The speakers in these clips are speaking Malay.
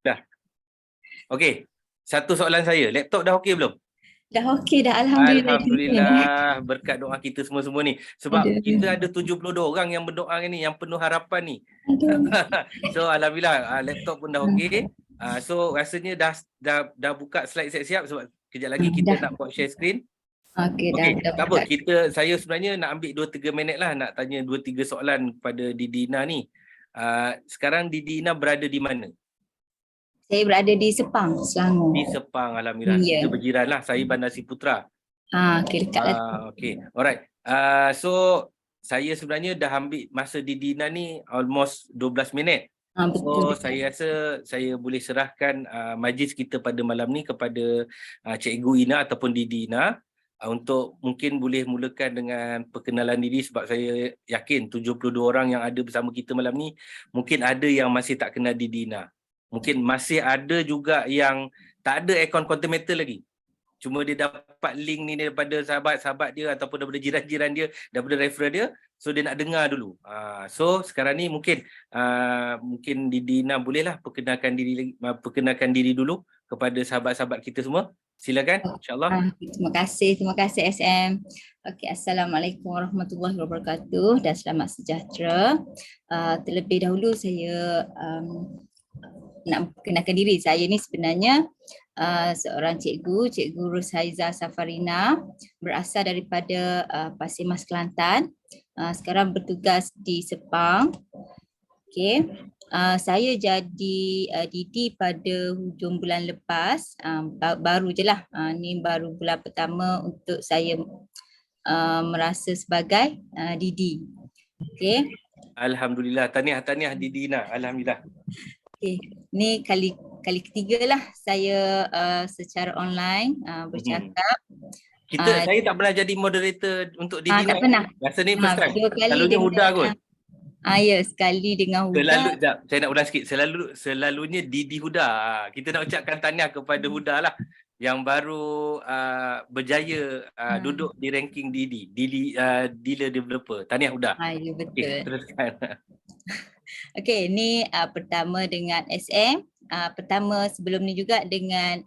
Dah. Okey. Satu soalan saya. Laptop dah okey belum? Dah okey dah, alhamdulillah. Alhamdulillah, berkat doa kita semua ni. Sebab Aduh. kita ada 72 orang yang berdoa ni, yang penuh harapan ni. Aduh. So alhamdulillah, laptop pun dah okey. So rasanya dah buka slide siap-siap sebab kejap lagi kita Dah. nak buat share screen. Okey, dah Tak apa, buka. saya sebenarnya nak ambil 2-3 minit lah nak tanya 2-3 soalan kepada Didi Ina ni. Sekarang Didi Ina berada di mana? Saya berada di Sepang, Selangor. Di Sepang, alhamdulillah. Ya. Kita berjiran lah. Saya Bandar Siputra. Okey, dekat lah. Okay, alright. So saya sebenarnya dah ambil masa Didi Ina ni almost 12 minit. Betul. So saya rasa saya boleh serahkan majlis kita pada malam ni kepada Cikgu Ina ataupun Didi Ina untuk mungkin boleh mulakan dengan perkenalan diri, sebab saya yakin 72 orang yang ada bersama kita malam ni mungkin ada yang masih tak kenal Didi Ina. Mungkin masih ada juga yang tak ada akaun Quantum Metal lagi. Cuma dia dapat link ni daripada sahabat-sahabat dia ataupun daripada jiran-jiran dia, daripada referral dia. So dia nak dengar dulu. So sekarang ni mungkin Didi Ina bolehlah perkenalkan diri dulu kepada sahabat-sahabat kita semua. Silakan, insya-Allah. Terima kasih SM. Okey, Assalamualaikum warahmatullahi wabarakatuh dan selamat sejahtera. Terlebih dahulu saya nak perkenalkan diri. Saya ni sebenarnya seorang cikgu Rushaiza Safarina, berasal daripada Pasir Mas, Kelantan. Sekarang bertugas di Sepang. Okey. Saya jadi Didi pada hujung bulan lepas. Baru je lah. Ni baru bulan pertama untuk saya merasa sebagai Didi. Okey. Alhamdulillah. Tahniah Didi Ina. Alhamdulillah. Okay. Ni kali ketiga lah saya secara online bercakap. Saya tak pernah jadi moderator untuk Didi Ina. Tak pernah. Rasa ni first time. 2 kali Selalunya Huda kot. Ya, sekali dengan Huda. Saya nak ulang sikit. Selalunya Didi Huda. Kita nak ucapkan tahniah kepada Huda lah, yang baru berjaya duduk di ranking Didi Dealer Developer. Tahniah Huda. Ya, betul. Okay, teruskan. Okey, ni pertama dengan SM. Pertama sebelum ni juga dengan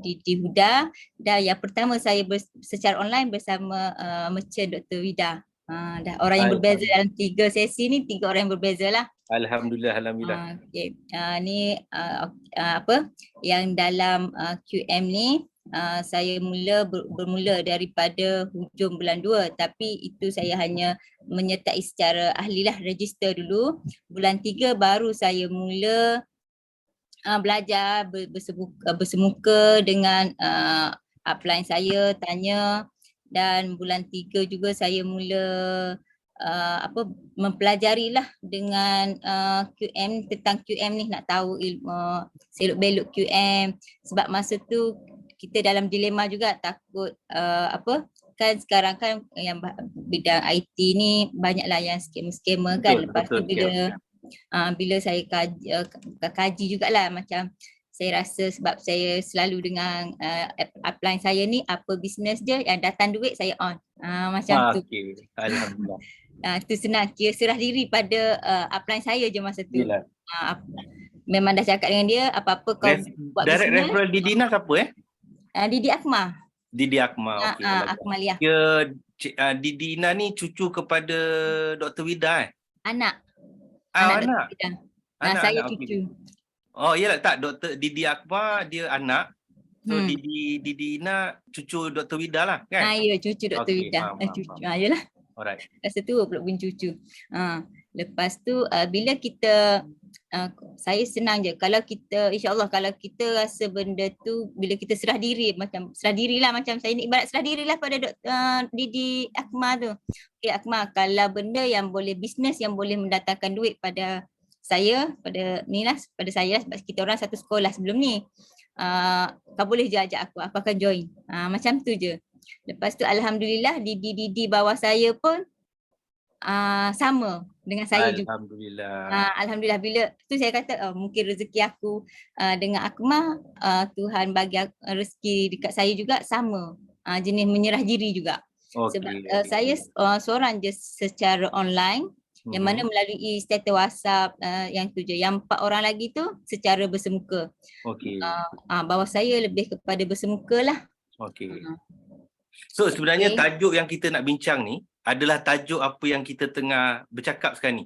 Didi Huda. Dan yang pertama saya secara online bersama Merchant Dr. Wida. Dah orang yang berbeza dalam 3 sesi ni, 3 orang yang berbeza lah. Alhamdulillah. Okay. Ni yang dalam QM ni saya bermula daripada hujung bulan 2, tapi itu saya hanya menyertai secara ahlilah, register dulu. Bulan 3 baru saya mula belajar bersemuka dengan upline saya, tanya. Dan bulan 3 juga saya mula mempelajari lah dengan QM, tentang QM ni, nak tahu ilmu seluk-beluk QM. Sebab masa tu kita dalam dilema juga, takut kan sekarang kan yang bidang IT ni banyaklah yang scammer kan. Lepas tu bila saya kaji jugalah, macam saya rasa sebab saya selalu dengan upline saya ni, apa bisnes dia yang datang duit saya on. Macam tu. Alhamdulillah. Tu senang, kira serah diri pada upline saya je masa tu. Memang dah cakap dengan dia, apa-apa kau buat direct bisnes. Referral Didi Ina siapa Didi Akmal. Didi Akmal. Okey. Akmalia. Didi Ina ni cucu kepada Dr. Wida Anak. Anak. Saya cucu. Oh iyalah, tak, Dr. Didi Akbar dia anak. So Didi Ina cucu Dr. Wida lah kan? Ya, cucu Dr. Wida. Cucu. Yalah. Alright. Rasa tu pula pun cucu. Lepas tu bila kita saya senang je, kalau kita insya-Allah, kalau kita rasa benda tu, bila kita serah diri, macam serah dirilah, macam saya ni ibarat serah dirilah pada Didi Akmal tu. Okey Akmal, kalau benda yang boleh bisnes, yang boleh mendatangkan duit pada saya, pada saya, sebab kita orang satu sekolah sebelum ni. Kau boleh je ajak aku akan join. Macam tu je. Lepas tu alhamdulillah Didi bawah saya pun sama dengan saya juga. Alhamdulillah. Bila tu saya kata mungkin rezeki aku dengan Akmal, Tuhan bagi rezeki dekat saya juga sama, jenis menyerah diri juga. Sebab saya seorang je secara online. Yang mana melalui status WhatsApp yang tu je. Yang 4 orang lagi tu secara bersemuka. Okey. Bawah saya lebih kepada bersemuka lah. Okey. So sebenarnya Okey. tajuk yang kita nak bincang ni adalah tajuk apa yang kita tengah bercakap sekarang ni.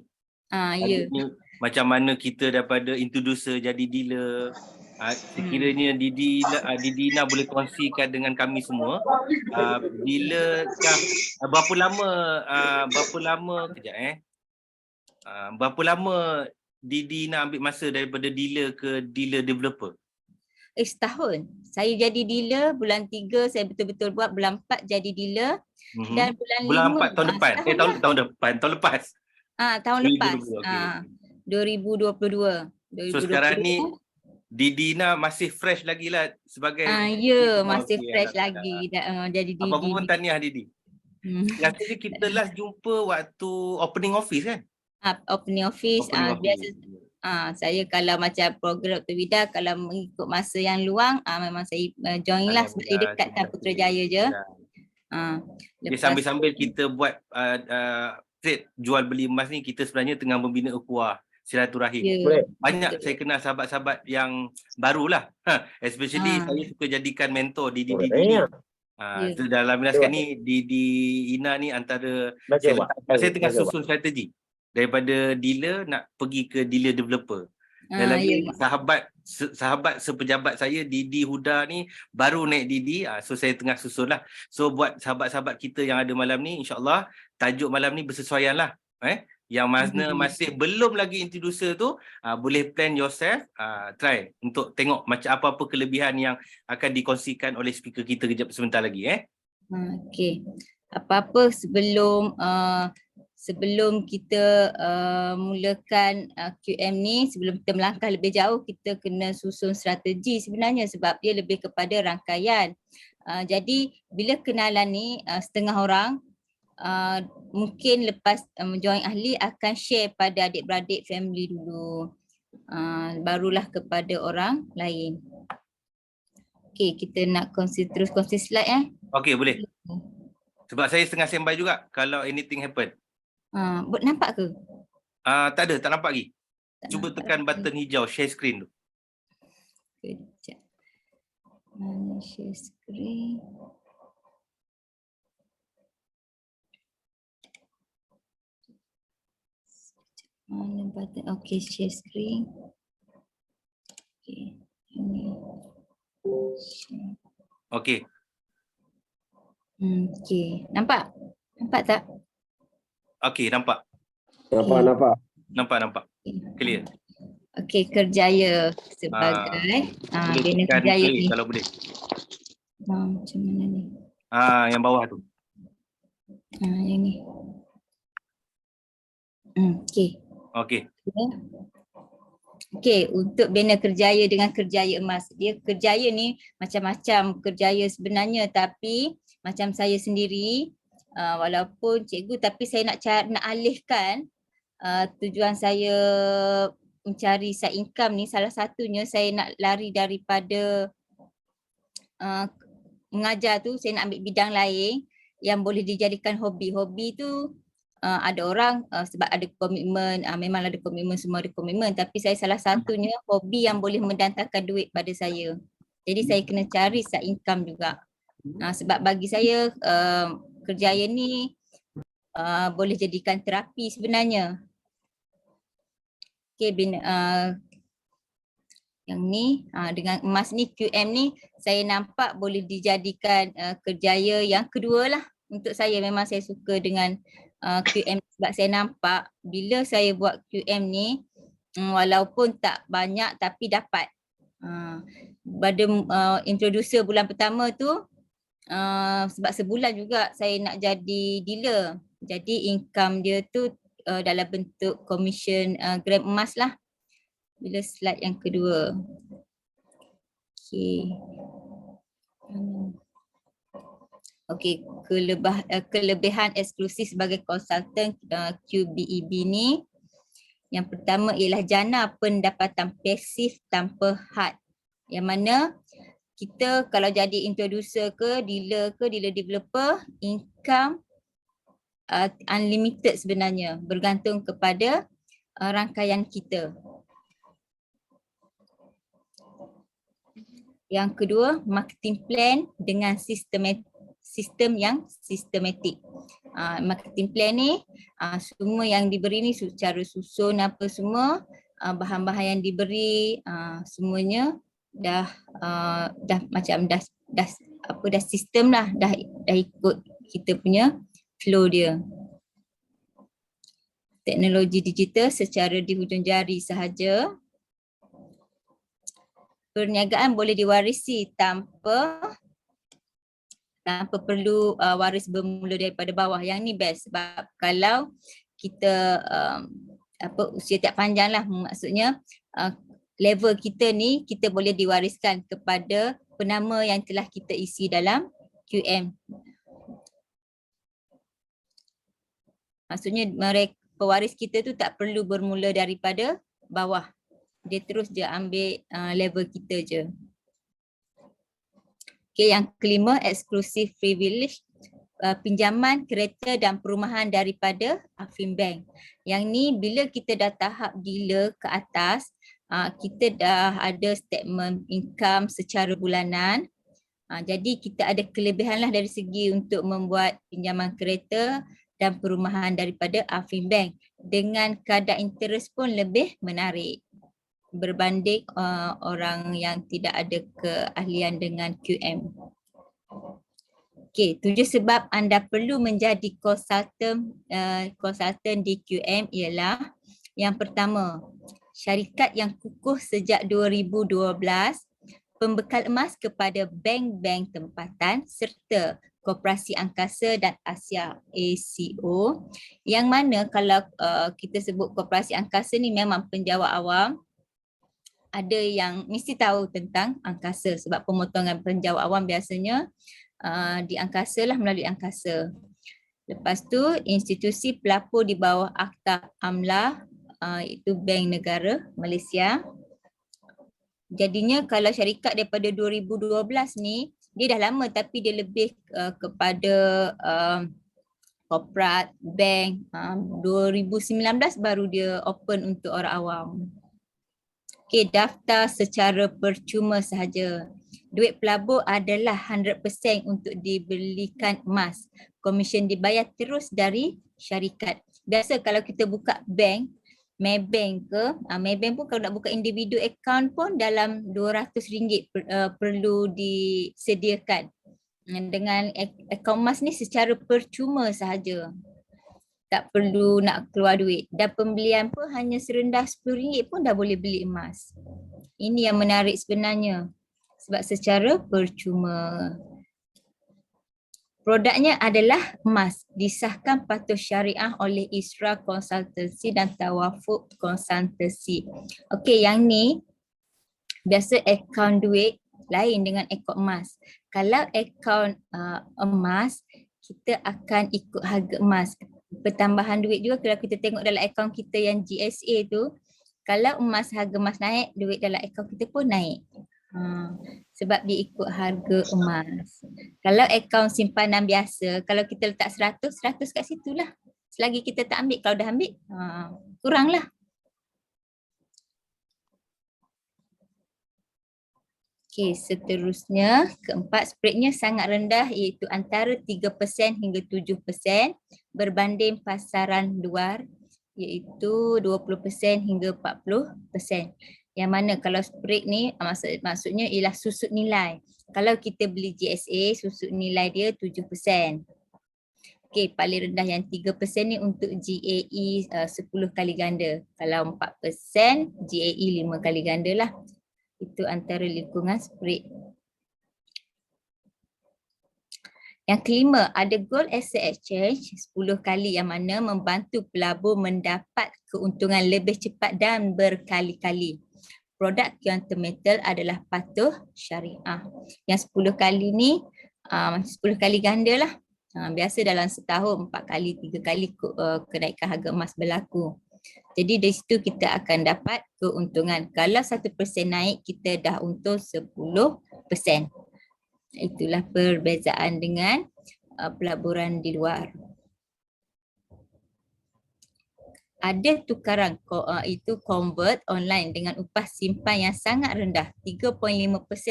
Ya. Ni macam mana kita daripada introducer jadi dealer. Sekiranya Didina boleh kongsikan dengan kami semua, bilakah berapa lama Didina ambil masa daripada dealer ke dealer developer? Setahun. Saya jadi dealer, bulan 3 saya betul-betul buat, bulan 4 jadi dealer, dan bulan 5 tahun depan. Tahun lepas. Tahun lepas. 2022. 2022. So sekarang ni Didina masih fresh lagi lah sebagai masih fresh lagi jadi Didi. Apa pun tahniah Didi. Rasanya kita last jumpa waktu opening office kan? Opening office. Biasa saya kalau macam program Dr. Vida, kalau mengikut masa yang luang, memang saya join lah sebab dekatkan Putrajaya je. Jadi sambil-sambil kita buat trade jual beli emas ni, kita sebenarnya tengah membina ukhuwah silaturahim. Banyak saya kenal sahabat-sahabat yang barulah. Especially saya suka jadikan mentor Didi. Dalam sekarang ni Didi Ina ni antara saya tengah susun strategi daripada dealer nak pergi ke dealer developer. Dan lagi sahabat sepejabat saya Didi Huda ni baru naik Didi, so saya tengah susun lah. So buat sahabat-sahabat kita yang ada malam ni, insyaAllah tajuk malam ni bersesuaian lah. Yang mana masih belum lagi introducer tu, boleh plan yourself, try untuk tengok macam apa-apa kelebihan yang akan dikongsikan oleh speaker kita kejap sebentar lagi. Okey. Apa-apa sebelum kita mulakan QM ni, sebelum kita melangkah lebih jauh, kita kena susun strategi sebenarnya sebab dia lebih kepada rangkaian. Jadi bila kenalan ni setengah orang, mungkin lepas join ahli akan share pada adik-beradik family dulu, barulah kepada orang lain. Okey, kita nak terus kongsi slide Okey, boleh. Sebab saya setengah standby juga kalau anything happen. Nampak ke? Tak ada, tak nampak lagi. Cuba tekan button hijau share screen tu. Kejap. Mana share screen? Mana button? Okey, share screen. Okey, ini. Okey. Okey, nampak? Nampak tak? Okey, nampak. Nampak. Clear. Okey, Kerjaya sebagai bina Kerjaya ni. Kalau boleh. Macam mana ni? Yang bawah tu. Yang ni. Okey. Okey, untuk bina Kerjaya dengan Kerjaya Emas. Dia Kerjaya ni macam-macam Kerjaya sebenarnya, tapi macam saya sendiri, walaupun cikgu, tapi saya nak alihkan tujuan saya mencari side income ni, salah satunya saya nak lari daripada mengajar tu, saya nak ambil bidang lain yang boleh dijadikan hobi. Hobi tu ada orang sebab ada komitmen, memang ada komitmen, semua ada komitmen, tapi saya salah satunya hobi yang boleh mendatangkan duit pada saya. Jadi saya kena cari side income juga. Sebab bagi saya Kerjaya ni boleh jadikan terapi sebenarnya. Okey, yang ni dengan emas ni, QM ni saya nampak boleh dijadikan Kerjaya yang kedua lah untuk saya. Memang saya suka dengan QM sebab saya nampak bila saya buat QM ni, walaupun tak banyak tapi dapat. Pada introducer bulan pertama tu, sebab sebulan juga saya nak jadi dealer, jadi income dia tu dalam bentuk commission gram emas lah. Bila slide yang kedua. Okey, kelebihan eksklusif sebagai konsultan QBEB ni, yang pertama ialah jana pendapatan pasif tanpa had, yang mana kita kalau jadi introducer ke dealer developer, income unlimited sebenarnya, bergantung kepada rangkaian kita. Yang kedua, marketing plan dengan sistem yang sistematik. Marketing plan ni semua yang diberi ni secara susun apa semua, bahan-bahan yang diberi semuanya dah sistem lah, dah ikut kita punya flow dia. Teknologi digital secara di hujung jari sahaja. Perniagaan boleh diwarisi tanpa perlu waris bermula daripada bawah. Yang ni best sebab kalau kita usia tak panjang lah, maksudnya level kita ni kita boleh diwariskan kepada penama yang telah kita isi dalam QM. Maksudnya pewaris kita tu tak perlu bermula daripada bawah. Dia terus je ambil level kita je. Okay, yang kelima, exclusive privilege, pinjaman kereta dan perumahan daripada Affinbank. Yang ni bila kita dah tahap dealer ke atas, kita dah ada statement income secara bulanan. Jadi kita ada kelebihan lah dari segi untuk membuat pinjaman kereta dan perumahan daripada Affinbank dengan kadar interest pun lebih menarik berbanding orang yang tidak ada keahlian dengan QM. Okey, 7 sebab anda perlu menjadi konsultan di QM ialah yang pertama, syarikat yang kukuh sejak 2012, pembekal emas kepada bank-bank tempatan serta Koperasi Angkasa dan Asia ACO, yang mana kalau kita sebut Koperasi Angkasa ni memang penjawat awam ada yang mesti tahu tentang angkasa sebab pemotongan penjawat awam biasanya di angkasa lah, melalui angkasa. Lepas tu institusi pelapor di bawah Akta AMLA, itu Bank Negara Malaysia. Jadinya kalau syarikat daripada 2012 ni, dia dah lama tapi dia lebih kepada korporat, bank. 2019 baru dia open untuk orang awam. Okey, daftar secara percuma sahaja. Duit pelabur adalah 100% untuk dibelikan emas. Komisen dibayar terus dari syarikat. Biasa kalau kita buka bank, Maybank ke, Maybank pun kalau nak buka individu account pun dalam RM200 perlu disediakan. Dengan akaun emas ni secara percuma sahaja. Tak perlu nak keluar duit. Dan pembelian pun hanya serendah RM10 pun dah boleh beli emas. Ini yang menarik sebenarnya. Sebab secara percuma. Produknya adalah emas. Disahkan patuh syariah oleh Isra Konsultansi dan Tawafuk Konsultansi. Okey, yang ni biasa akaun duit lain dengan akaun emas. Kalau akaun emas, kita akan ikut harga emas. Pertambahan duit juga kalau kita tengok dalam akaun kita yang GSA tu, kalau harga emas naik, duit dalam akaun kita pun naik. Sebab dia ikut harga emas. Kalau akaun simpanan biasa, kalau kita letak 100 kat situ lah. Selagi kita tak ambil, kalau dah ambil, kurang lah. Okey, seterusnya keempat, spreadnya sangat rendah iaitu antara 3% hingga 7% berbanding pasaran luar iaitu 20% hingga 40%. Yang mana kalau spread ni maksudnya ialah susut nilai. Kalau kita beli GSA, susut nilai dia 7%. Okey, paling rendah yang 3% ni untuk GAE 10 kali ganda. Kalau 4%, GAE 5 kali ganda lah. Itu antara lingkungan spread. Yang kelima, ada gold asset exchange 10 kali yang mana membantu pelabur mendapat keuntungan lebih cepat dan berkali-kali. Produk quantum metal adalah patuh syariah. Yang 10 kali ni 10 kali ganda lah. Biasa dalam setahun 4 kali, 3 kali kenaikan harga emas berlaku. Jadi dari situ kita akan dapat keuntungan. Kalau 1% naik, kita dah untung 10%. Itulah perbezaan dengan pelaburan di luar. ada tukaran itu convert online dengan upah simpan yang sangat rendah 3.5%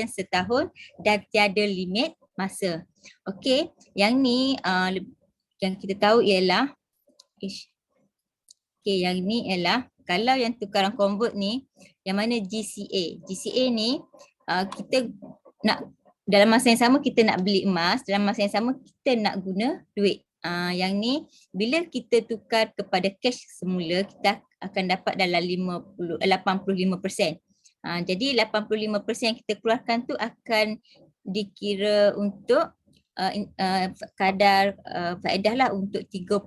setahun dan tiada limit masa. Okey, yang ni yang kita tahu ialah yang ni ialah kalau yang tukaran convert ni yang mana GCA. GCA ni kita nak dalam masa yang sama kita nak beli emas, dalam masa yang sama kita nak guna duit. Yang ni bila kita tukar kepada cash semula kita akan dapat dalam 85%. Jadi 85% yang kita keluarkan tu akan dikira untuk kadar faedah lah untuk 3.5%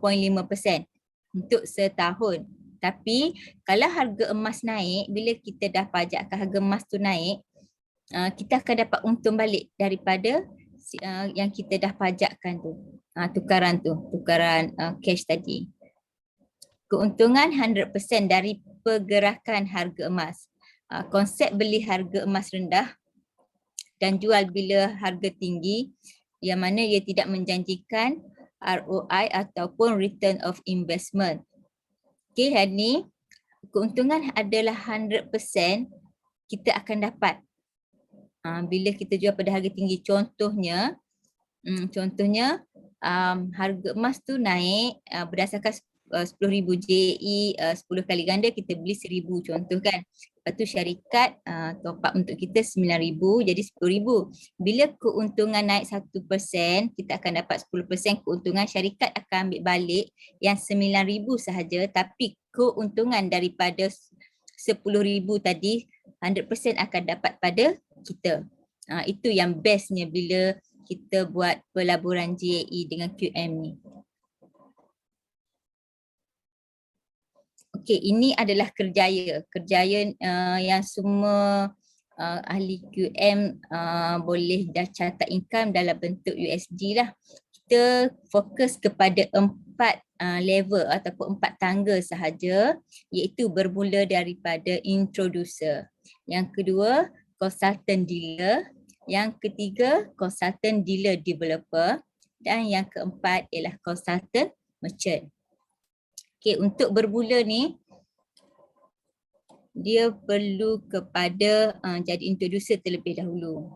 untuk setahun. Tapi kalau harga emas naik, bila kita dah pajakkan harga emas tu naik, kita akan dapat untung balik daripada yang kita dah pajakkan tu. Tukaran cash tadi. Keuntungan 100% dari pergerakan harga emas. Konsep beli harga emas rendah dan jual bila harga tinggi yang mana ia tidak menjanjikan ROI ataupun return of investment. Okey, hari ni keuntungan adalah 100% kita akan dapat bila kita jual pada harga tinggi. Contohnya harga emas tu naik berdasarkan 10,000 JE 10 kali ganda kita beli 1,000 contoh kan. Lepas tu syarikat top up untuk kita 9,000 jadi 10,000. Bila keuntungan naik 1% kita akan dapat 10% keuntungan, syarikat akan ambil balik yang 9,000 sahaja tapi keuntungan daripada 10,000 tadi 100% akan dapat pada kita. Itu yang bestnya bila kita buat pelaburan GAE dengan QM ni. Okey, ini adalah kerjaya yang semua ahli QM boleh dah catat income dalam bentuk USD lah. Kita fokus kepada 4 level ataupun 4 tangga sahaja, iaitu bermula daripada introducer. Yang kedua, consultant dealer. Yang ketiga, consultant dealer developer. Dan yang keempat ialah consultant merchant. Okay, untuk bermula ni, dia perlu kepada jadi introducer terlebih dahulu.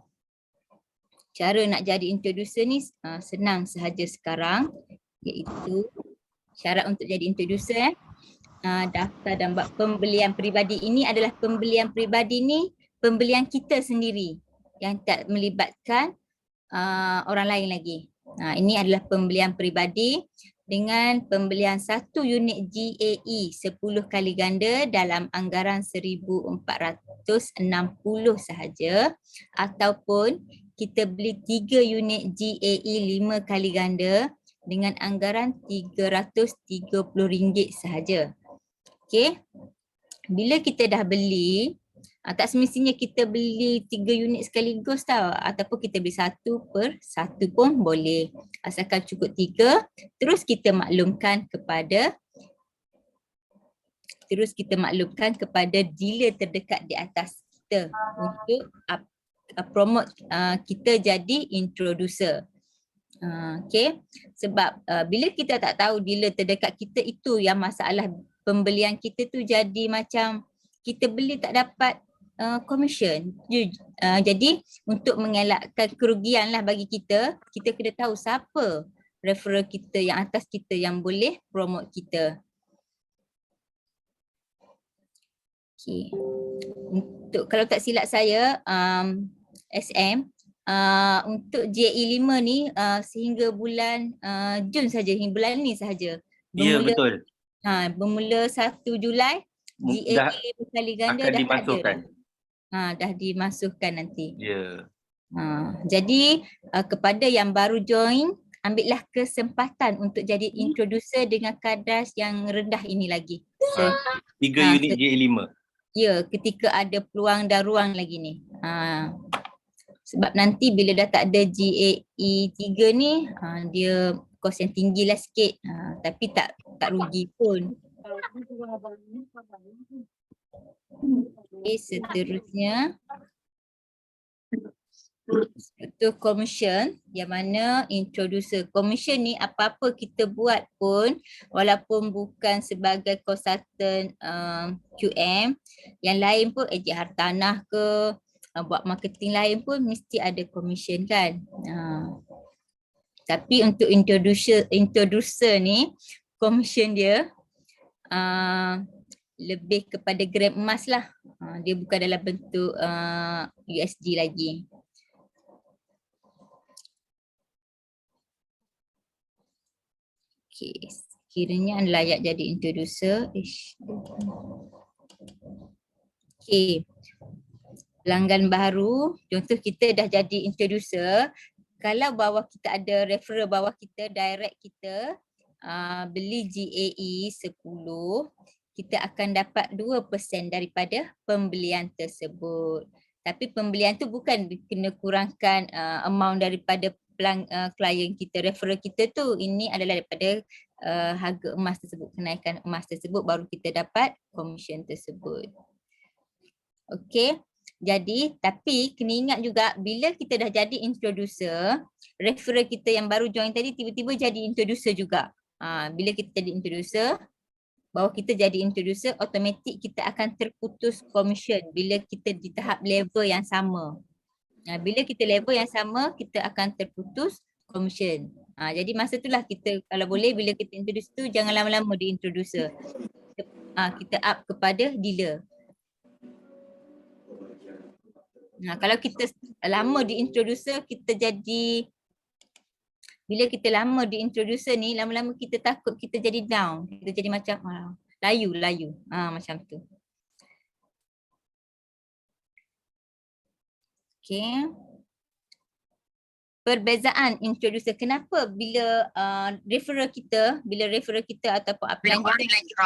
Cara nak jadi introducer ni senang sahaja sekarang, iaitu syarat untuk jadi introducer daftar dan buat pembelian peribadi. Ini adalah pembelian peribadi ni, pembelian kita sendiri yang tak melibatkan orang lain lagi. Ini adalah pembelian peribadi dengan pembelian 1 unit GAE 10 kali ganda dalam anggaran 1,460 sahaja, ataupun kita beli 3 unit GAE 5 kali ganda dengan anggaran RM330 sahaja. Okey. Bila kita dah beli, tak semestinya kita beli 3 unit sekaligus tau, ataupun kita beli 1 per 1 pun boleh, asalkan cukup 3. Terus kita maklumkan kepada dealer terdekat di atas kita untuk promote kita jadi introducer. Okay, sebab bila kita tak tahu dealer terdekat kita, itu yang masalah pembelian kita tu jadi macam kita beli tak dapat commission. Jadi untuk mengelakkan kerugian lah bagi kita, kita kena tahu siapa referral kita yang atas kita yang boleh promote kita. Okay. Untuk kalau tak silap saya SM untuk JE5 ni sehingga bulan Jun saja, hingga bulan ni sahaja. Ya, betul. Bermula 1 Julai GAE 5 kali ganda akan dah dimasukkan. Dah dimasukkan nanti. Ya. Jadi kepada yang baru join, ambillah kesempatan untuk jadi introducer dengan kadar yang rendah ini lagi. 3 unit GAE 5. Ya, ketika ada peluang dan ruang lagi ni. Sebab nanti bila dah tak ada GAE 3 ni, dia kos yang tinggi lah sikit. Tapi tak rugi pun. Okay, seterusnya. Itu commission, yang mana introducer. Commission ni apa-apa kita buat pun, walaupun bukan sebagai konsultan QM, yang lain pun ejen hartanah ke, buat marketing lain pun mesti ada commission kan. Tapi untuk introducer ni, commission dia lebih kepada gram emas lah. Dia bukan dalam bentuk USD lagi. Okay, kiranya layak jadi introducer. Okay, pelanggan baru, contoh kita dah jadi introducer, kalau bawah kita ada referral bawah kita, direct kita beli GAE 10, kita akan dapat 2% daripada pembelian tersebut. Tapi pembelian tu bukan kena kurangkan amount daripada klien kita, referral kita tu. Ini adalah daripada harga emas tersebut, kenaikan emas tersebut, baru kita dapat commission tersebut. Okey. Jadi, tapi kena ingat juga bila kita dah jadi introducer, referral kita yang baru join tadi tiba-tiba jadi introducer juga. Bila kita jadi introducer, bahawa kita jadi introducer, automatik kita akan terputus commission bila kita di tahap level yang sama. Bila kita level yang sama, kita akan terputus commission. Jadi masa itulah kita, kalau boleh bila kita introduce tu, jangan lama-lama di introducer. Kita up kepada dealer. Kalau kita lama di introducer, kita jadi, bila kita lama di introducer ni, lama-lama kita takut kita jadi down. Kita jadi macam layu. Macam tu. Okay. Perbezaan introducer. Kenapa bila referral kita ataupun upline kita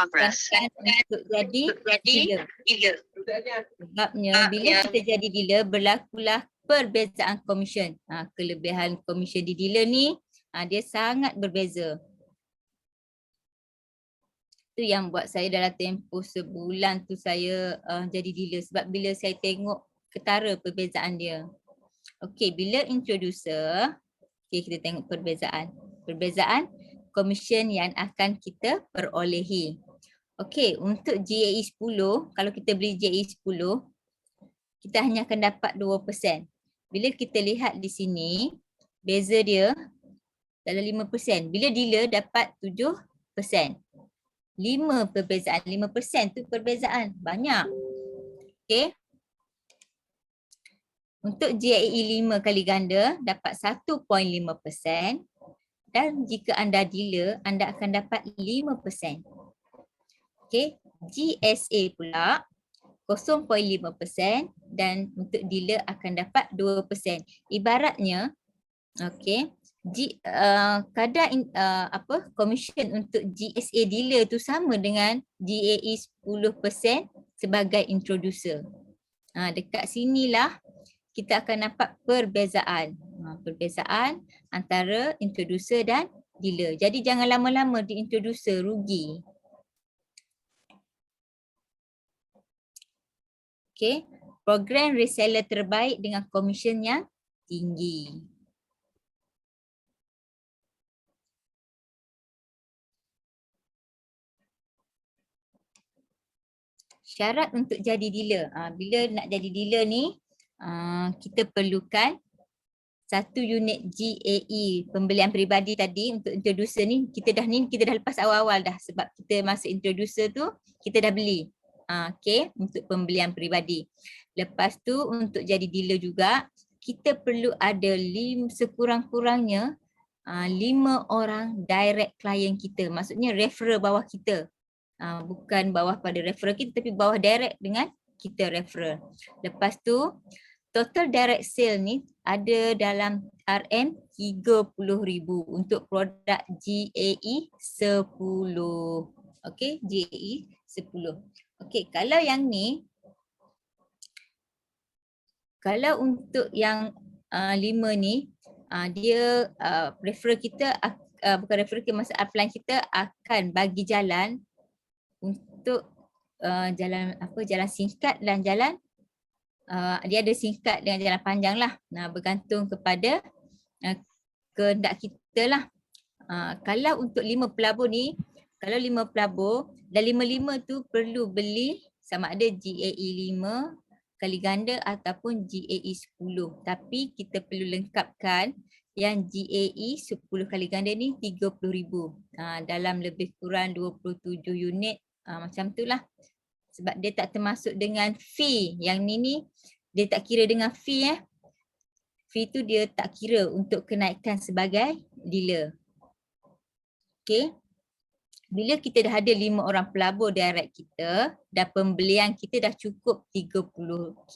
untuk jadi dealer. Sebabnya bila kita jadi dealer, berlakulah perbezaan komisen. Kelebihan komisen di dealer ni dia sangat berbeza. Itu yang buat saya dalam tempoh sebulan tu saya jadi dealer, sebab bila saya tengok ketara perbezaan dia. Okey, bila introducer, kita tengok perbezaan komisen yang akan kita perolehi. Okey, untuk GAE 10, kalau kita beli GAE 10, kita hanya akan dapat 2%. Bila kita lihat di sini, beza dia dalam 5%. Bila dealer dapat 7%. 5 perbezaan, 5% tu perbezaan. Banyak. Okey. Untuk GAE 5 kali ganda dapat 1.5%, dan jika anda dealer, anda akan dapat 5%. Okey, GSA pula 0.5% dan untuk dealer akan dapat 2%. Ibaratnya, okey, kadar komisen untuk GSA dealer tu sama dengan GAE 10% sebagai introducer. Dekat sinilah kita akan dapat perbezaan. Perbezaan antara introducer dan dealer. Jadi jangan lama-lama di introducer, rugi. Okay. Program reseller terbaik dengan komisen yang tinggi. Syarat untuk jadi dealer. Bila nak jadi dealer ni, kita perlukan 1 unit GAE pembelian peribadi tadi. Untuk introducer ni, kita dah lepas awal-awal dah, sebab kita masa introducer tu kita dah beli. Okay, untuk pembelian peribadi. Lepas tu untuk jadi dealer juga, kita perlu ada sekurang-kurangnya 5 orang direct klien kita. Maksudnya referral bawah kita. Bukan bawah pada referral kita, tapi bawah direct dengan kita referral. Lepas tu total direct sale ni ada dalam RM 30,000 untuk produk GAE 10. Okey, GAE 10. Okey, kalau yang ni, kalau untuk yang 5 ni, dia referral kita, bukan referral kita, masa upline kita akan bagi jalan untuk jalan singkat dan jalan dia ada singkat dengan jalan panjang lah. Bergantung kepada kehendak kita lah. Kalau untuk 5 pelabur ni, kalau 5 pelabur dan 5-5 tu perlu beli sama ada GAE 5 kali ganda ataupun GAE 10. Tapi kita perlu lengkapkan yang GAE 10 kali ganda ni 30,000. Dalam lebih kurang 27 unit macam tu lah. Sebab dia tak termasuk dengan fee. Yang ni dia tak kira dengan fee. Fee tu dia tak kira untuk kenaikan sebagai dealer. Okay. Bila kita dah ada 5 orang pelabur direct kita dan pembelian kita dah cukup 30k,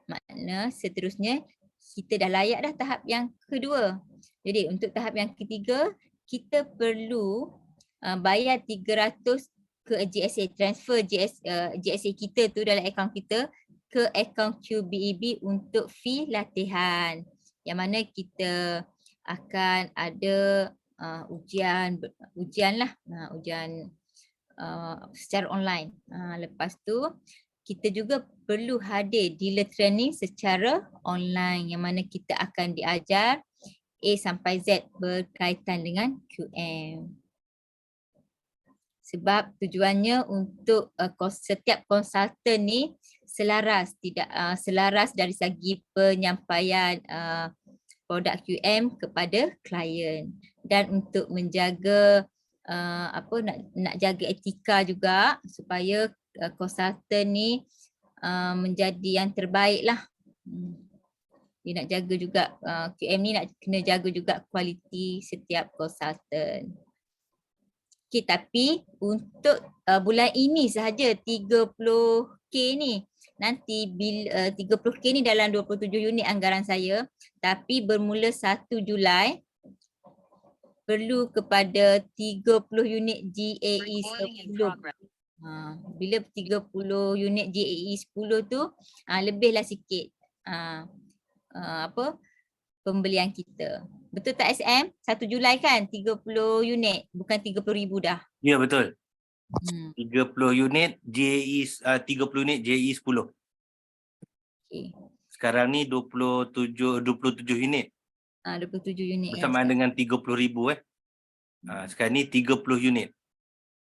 makna seterusnya kita dah layak dah tahap yang kedua. Jadi untuk tahap yang ketiga, kita perlu bayar 300 ke GSA, transfer GSA kita tu dalam akaun kita ke akaun QBEB untuk fee latihan. Yang mana kita akan ada ujian secara online. Lepas tu kita juga perlu hadir dealer training secara online yang mana kita akan diajar A sampai Z berkaitan dengan QM. Sebab tujuannya untuk setiap konsultan ni selaras dari sagi penyampaian produk QM kepada klien, dan untuk menjaga nak jaga etika juga supaya konsultan ni menjadi yang terbaik lah. Dia nak jaga juga QM ni nak kena jaga juga kualiti setiap konsultan. Okay, tapi untuk bulan ini sahaja 30k ni. Nanti bila 30k ni dalam 27 unit anggaran saya, tapi bermula 1 Julai perlu kepada 30 unit GAE 10. Bila 30 unit GAE 10 tu lebihlah sikit pembelian kita. Betul tak SM? 1 Julai kan 30 unit, bukan 30,000 dah. Ya, betul. 30 unit GAE 30 unit GAE 10. Okay. Sekarang ni 27 unit. 27 unit bersamaan dengan 30,000 sekarang ni 30 unit.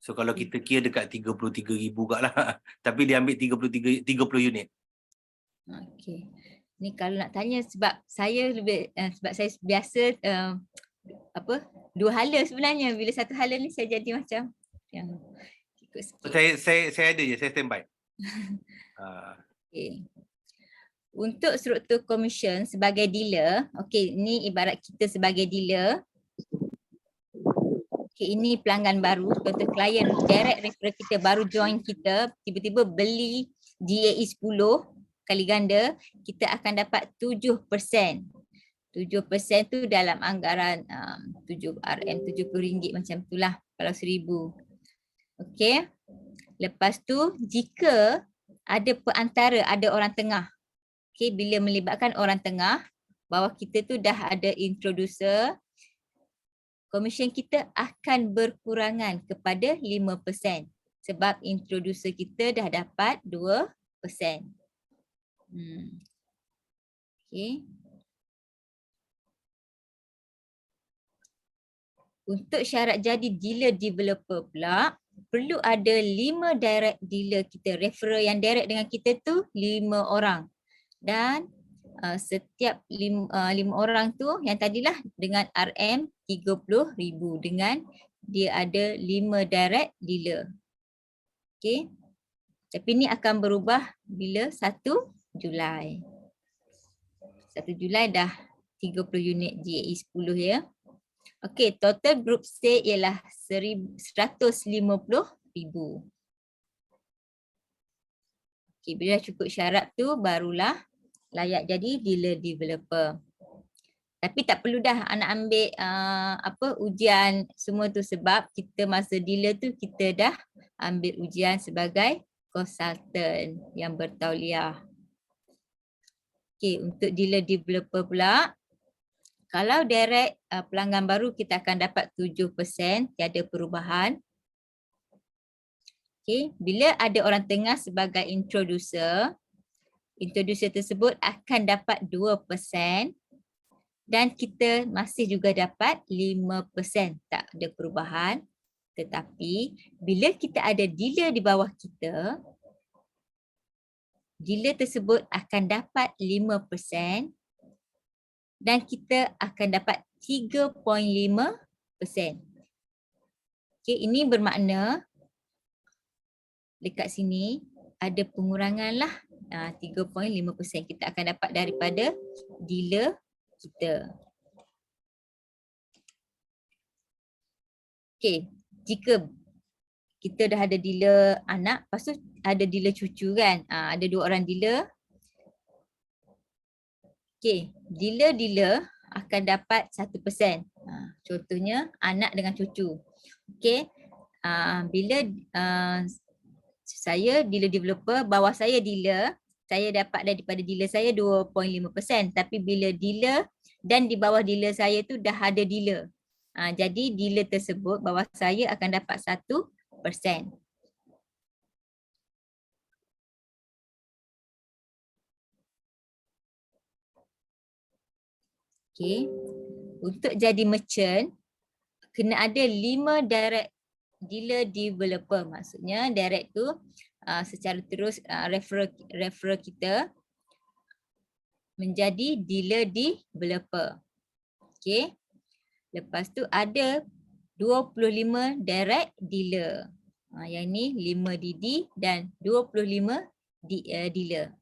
So kalau kita kira dekat 33,000 gaklah. Tapi dia ambil 30 unit. Okey. Ni kalau nak tanya sebab saya biasa dua hala sebenarnya. Bila satu hala ni saya jadi macam yang ikut sikit. Saya ada je, saya standby. Okay. Untuk struktur komisen sebagai dealer, okey, ni ibarat kita sebagai dealer. Okey, ini pelanggan baru, contoh klien direct referral kita baru join kita, tiba-tiba beli GAE 10 kali ganda, kita akan dapat 7%. 7% tu dalam anggaran 7 RM RM70 macam itulah kalau 1,000. Okey. Lepas tu jika ada perantara, ada orang tengah. Okey, bila melibatkan orang tengah, bawah kita tu dah ada introducer, komisen kita akan berkurangan kepada 5%. Sebab introducer kita dah dapat 2%. Okay. Untuk syarat jadi dealer developer pula, perlu ada 5 direct dealer kita. Referral yang direct dengan kita tu 5 orang. Dan setiap 5 orang tu yang tadilah dengan RM 30,000 dengan dia ada 5 direct dealer. Okay. Tapi ni akan berubah bila 1 Julai. 1 Julai dah 30 unit GAE 10 ya. Okey, total group sale ialah 150,000. Okey, bila cukup syarat tu barulah layak jadi dealer developer. Tapi tak perlu dah anak ambil ujian semua tu sebab kita masa dealer tu kita dah ambil ujian sebagai konsultan yang bertauliah. Okey, untuk dealer developer pula, kalau direct pelanggan baru kita akan dapat 7%, tiada perubahan. Okey, bila ada orang tengah sebagai introducer, introducer tersebut akan dapat 2% dan kita masih juga dapat 5%. Tak ada perubahan. Tetapi bila kita ada dealer di bawah kita, dealer tersebut akan dapat 5% dan kita akan dapat 3.5%. Okey, ini bermakna dekat sini ada pengurangan lah 3.5% kita akan dapat daripada dealer kita. Okey, jika kita dah ada dealer anak, lepas tu ada dealer cucu kan. Ada 2 orang dealer. Okey, dealer-dealer akan dapat 1%. Contohnya anak dengan cucu. Okey, bila saya dealer developer, bawah saya dealer, saya dapat daripada dealer saya 2.5%. Tapi bila dealer dan di bawah dealer saya tu dah ada dealer. Jadi dealer tersebut bawah saya akan dapat 1%. Okey. Untuk jadi merchant, kena ada 5 direct dealer developer. Maksudnya direct tu secara terus referral kita menjadi dealer developer. Okey. Lepas tu ada 25 direct dealer. Yang ni 5 DD dan 25 dealer.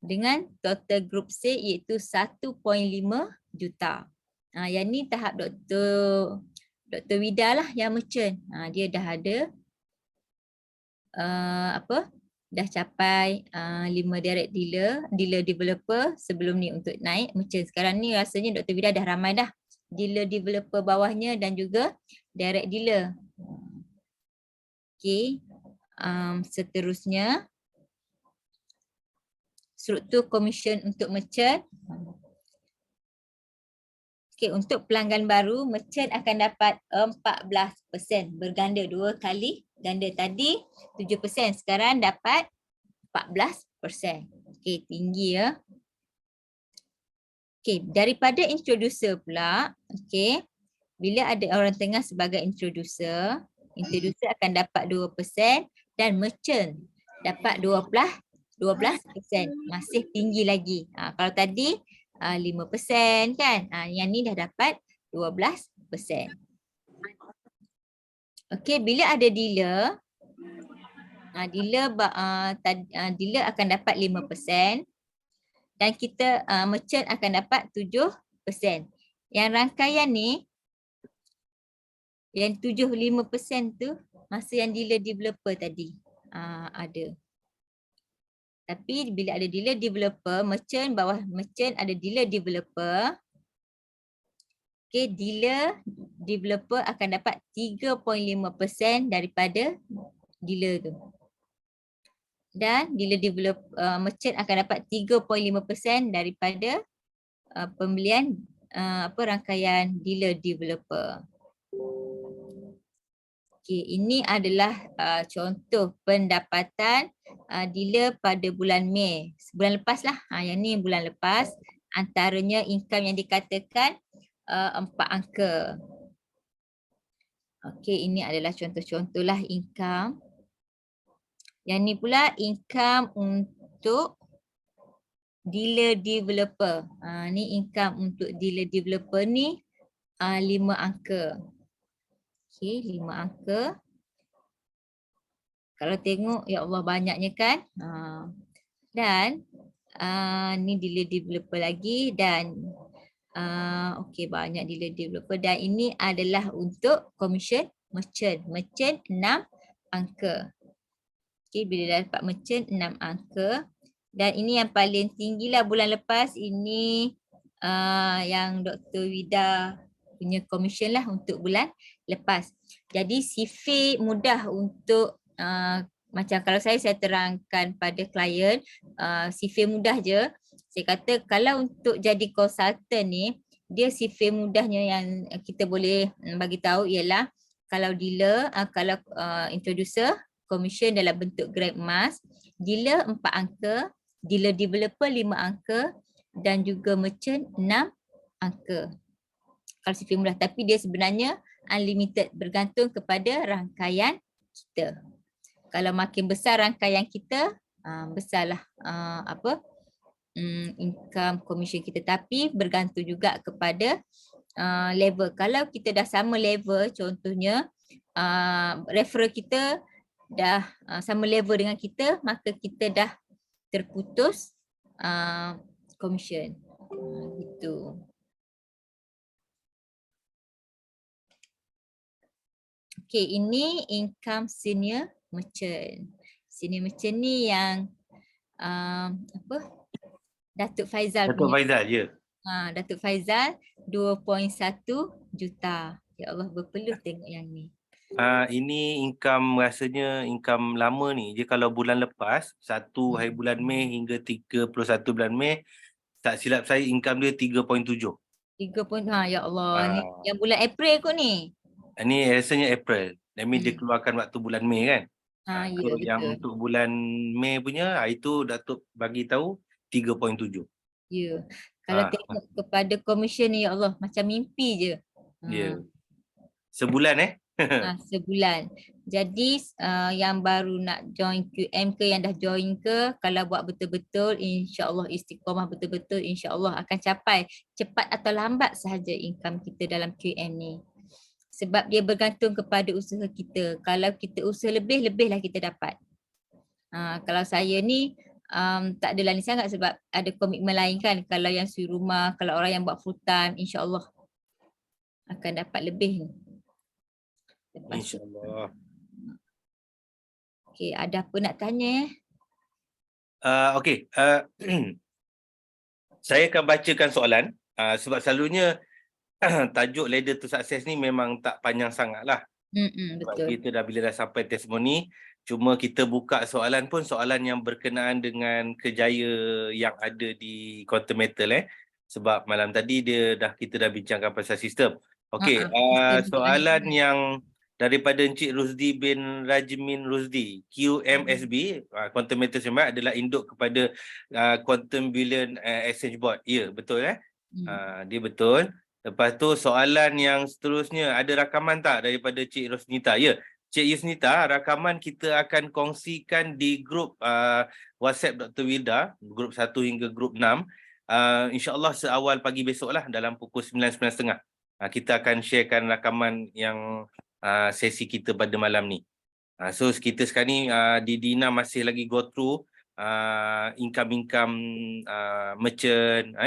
Dengan total group sale iaitu 1.5 juta. Yang ni tahap Dr. Wida lah yang merchant. Dia dah ada dah capai 5 direct dealer developer sebelum ni untuk naik merchant. Sekarang ni rasanya Dr. Wida dah ramai dah. Dealer developer bawahnya dan juga direct dealer. Okey. Seterusnya struktur komisen untuk merchant. Okey, untuk pelanggan baru, merchant akan dapat 14%. Berganda 2 kali. Ganda tadi 7%. Sekarang dapat 14%. Okey, tinggi ya. Okey, daripada introducer pula, okey, bila ada orang tengah sebagai introducer akan dapat 2% dan merchant dapat 12%. Masih tinggi lagi. Kalau tadi 5% kan. Yang ni dah dapat 12%. Okey, bila ada dealer, dealer akan dapat 5% dan kita merchant akan dapat 7%. Yang rangkaian ni, yang 75% tu masa yang dealer developer tadi ada. Tapi bila ada dealer developer, merchant bawah merchant ada dealer developer. Okay, dealer developer akan dapat 3.5% daripada dealer tu. Dan dealer developer merchant akan dapat 3.5% daripada pembelian rangkaian dealer developer. Okay, ini adalah contoh pendapatan dealer pada bulan Mei. Bulan lepas lah. Yang ni bulan lepas. Antaranya income yang dikatakan 4 angka. Okey, ini adalah contoh-contoh lah income. Yang ni pula income untuk dealer developer. Ni income untuk dealer developer ni 5 angka. Okey, 5 angka. Kalau tengok, ya Allah banyaknya kan. Dan ni dealer developer lagi dan okey banyak dealer developer dan ini adalah untuk komisen merchant. Merchant 6 angka. Okey, bila dah dapat merchant 6 angka dan ini yang paling tinggi lah bulan lepas ini yang Dr. Wida punya komisen lah untuk bulan lepas. Jadi CFA mudah untuk macam kalau saya terangkan pada klien, CFA mudah je. Saya kata kalau untuk jadi konsultan ni, dia CFA mudahnya yang kita boleh bagi tahu ialah kalau dealer, kalau introducer, komisen dalam bentuk grade emas, dealer 4 angka, dealer developer 5 angka dan juga merchant 6 angka. Kalau CV mudah, tapi dia sebenarnya unlimited bergantung kepada rangkaian kita. Kalau makin besar rangkaian kita, besarlah income commission kita, tapi bergantung juga kepada level. Kalau kita dah sama level, contohnya referral kita dah sama level dengan kita, maka kita dah terputus commission. Gitu. Okay, ini income senior merchant. Senior merchant ni yang Datuk Faizal Datuk punya. Faizal, ya. Datuk Faizal 2.1 juta. Ya Allah, berpeluh tengok yang ni. Ini income rasanya income lama ni. Dia kalau bulan lepas 1 hari bulan Mei hingga 31 bulan Mei, tak silap saya income dia 3.7. 3 ya Allah, ni yang bulan April kot ni. Ini rasanya April. That means dia keluarkan waktu bulan Mei kan. Ya, So yang betul. untuk bulan Mei punya, itu Datuk bagi tahu 3.7. Ya. Kalau tengok kepada commission ni, ya Allah, macam mimpi je. Ya. Sebulan Sebulan. Jadi yang baru nak join QM ke, yang dah join ke, kalau buat betul-betul, insya-Allah istiqamah betul-betul, insya-Allah akan capai cepat atau lambat sahaja income kita dalam QM ni. Sebab dia bergantung kepada usaha kita. Kalau kita usaha lebih, lebihlah kita dapat. Kalau saya ni tak ada lain sangat sebab ada komitmen lain kan. Kalau yang suri rumah, kalau orang yang buat full time, insya-Allah akan dapat lebih. InsyaAllah. Okay, ada apa nak tanya? Okey. Saya akan bacakan soalan. Sebab selalunya tajuk Ladder to Success ni memang tak panjang sangat lah. Sebab Betul. kita dah, bila dah sampai testimoni, cuma kita buka soalan pun soalan yang berkenaan dengan kejaya yang ada di Quantum Metal sebab malam tadi kita dah bincangkan pasal sistem. Okey, soalan yang daripada Encik Rusdi bin Rajmin Rusdi, QMSB, Quantum Metal Semak adalah induk kepada Quantum Billion Exchange Board. Ya, betul dia betul. Lepas tu soalan yang seterusnya, ada rakaman tak daripada Cik Rosnita? Ya, Cik Yusnita, rakaman kita akan kongsikan di grup WhatsApp Dr. Wilda, grup 1 hingga grup 6. InsyaAllah seawal pagi besok lah, dalam pukul 9, 9.30. Kita akan sharekan rakaman yang sesi kita pada malam ni. So kita sekarang ni di Dina masih lagi go through income-income merchant.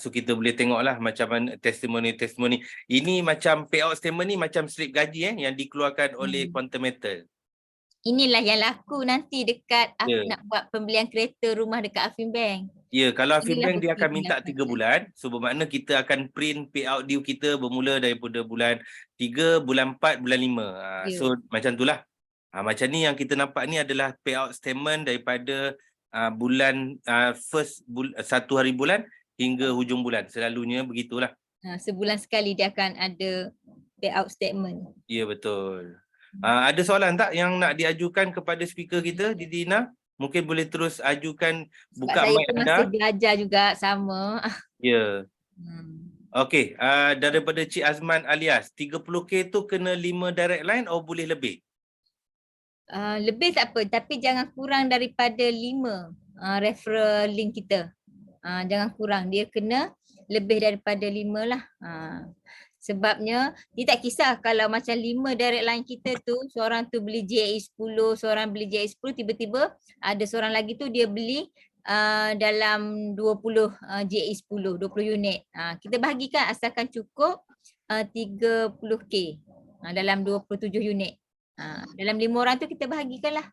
So kita boleh tengoklah macam mana testimoni. Ini macam payout statement ni macam slip gaji yang dikeluarkan oleh Quantum Metal. Inilah yang laku nanti dekat nak buat pembelian kereta rumah dekat Afin Bank. Ya, kalau Afin Inilah Bank dia akan minta 3 macam. bulan. So bermakna kita akan print payout due kita bermula daripada bulan 3, bulan 4, bulan 5. So macam itulah. Macam ni yang kita nampak ni adalah payout statement daripada bulan satu hari bulan hingga hujung bulan. Selalunya begitulah. Sebulan sekali dia akan ada payout statement. Ya, betul. Ada soalan tak yang nak diajukan kepada speaker kita, Dina? Mungkin boleh terus ajukan, buka mic anda. Saya masih belajar juga sama. Ya. Okey, daripada Cik Azman alias, 30K tu kena 5 direct line atau boleh lebih? Lebih tak apa, tapi jangan kurang daripada 5 referral link kita. Jangan kurang, dia kena lebih daripada 5 lah. Sebabnya dia tak kisah kalau macam 5 direct line kita tu, seorang tu beli JAE 10, seorang beli JAE 10, tiba-tiba ada seorang lagi tu dia beli dalam 20 JAE 10, 20 unit. Kita bahagikan asalkan cukup 30K dalam 27 unit. Dalam 5 orang tu kita bahagikan lah.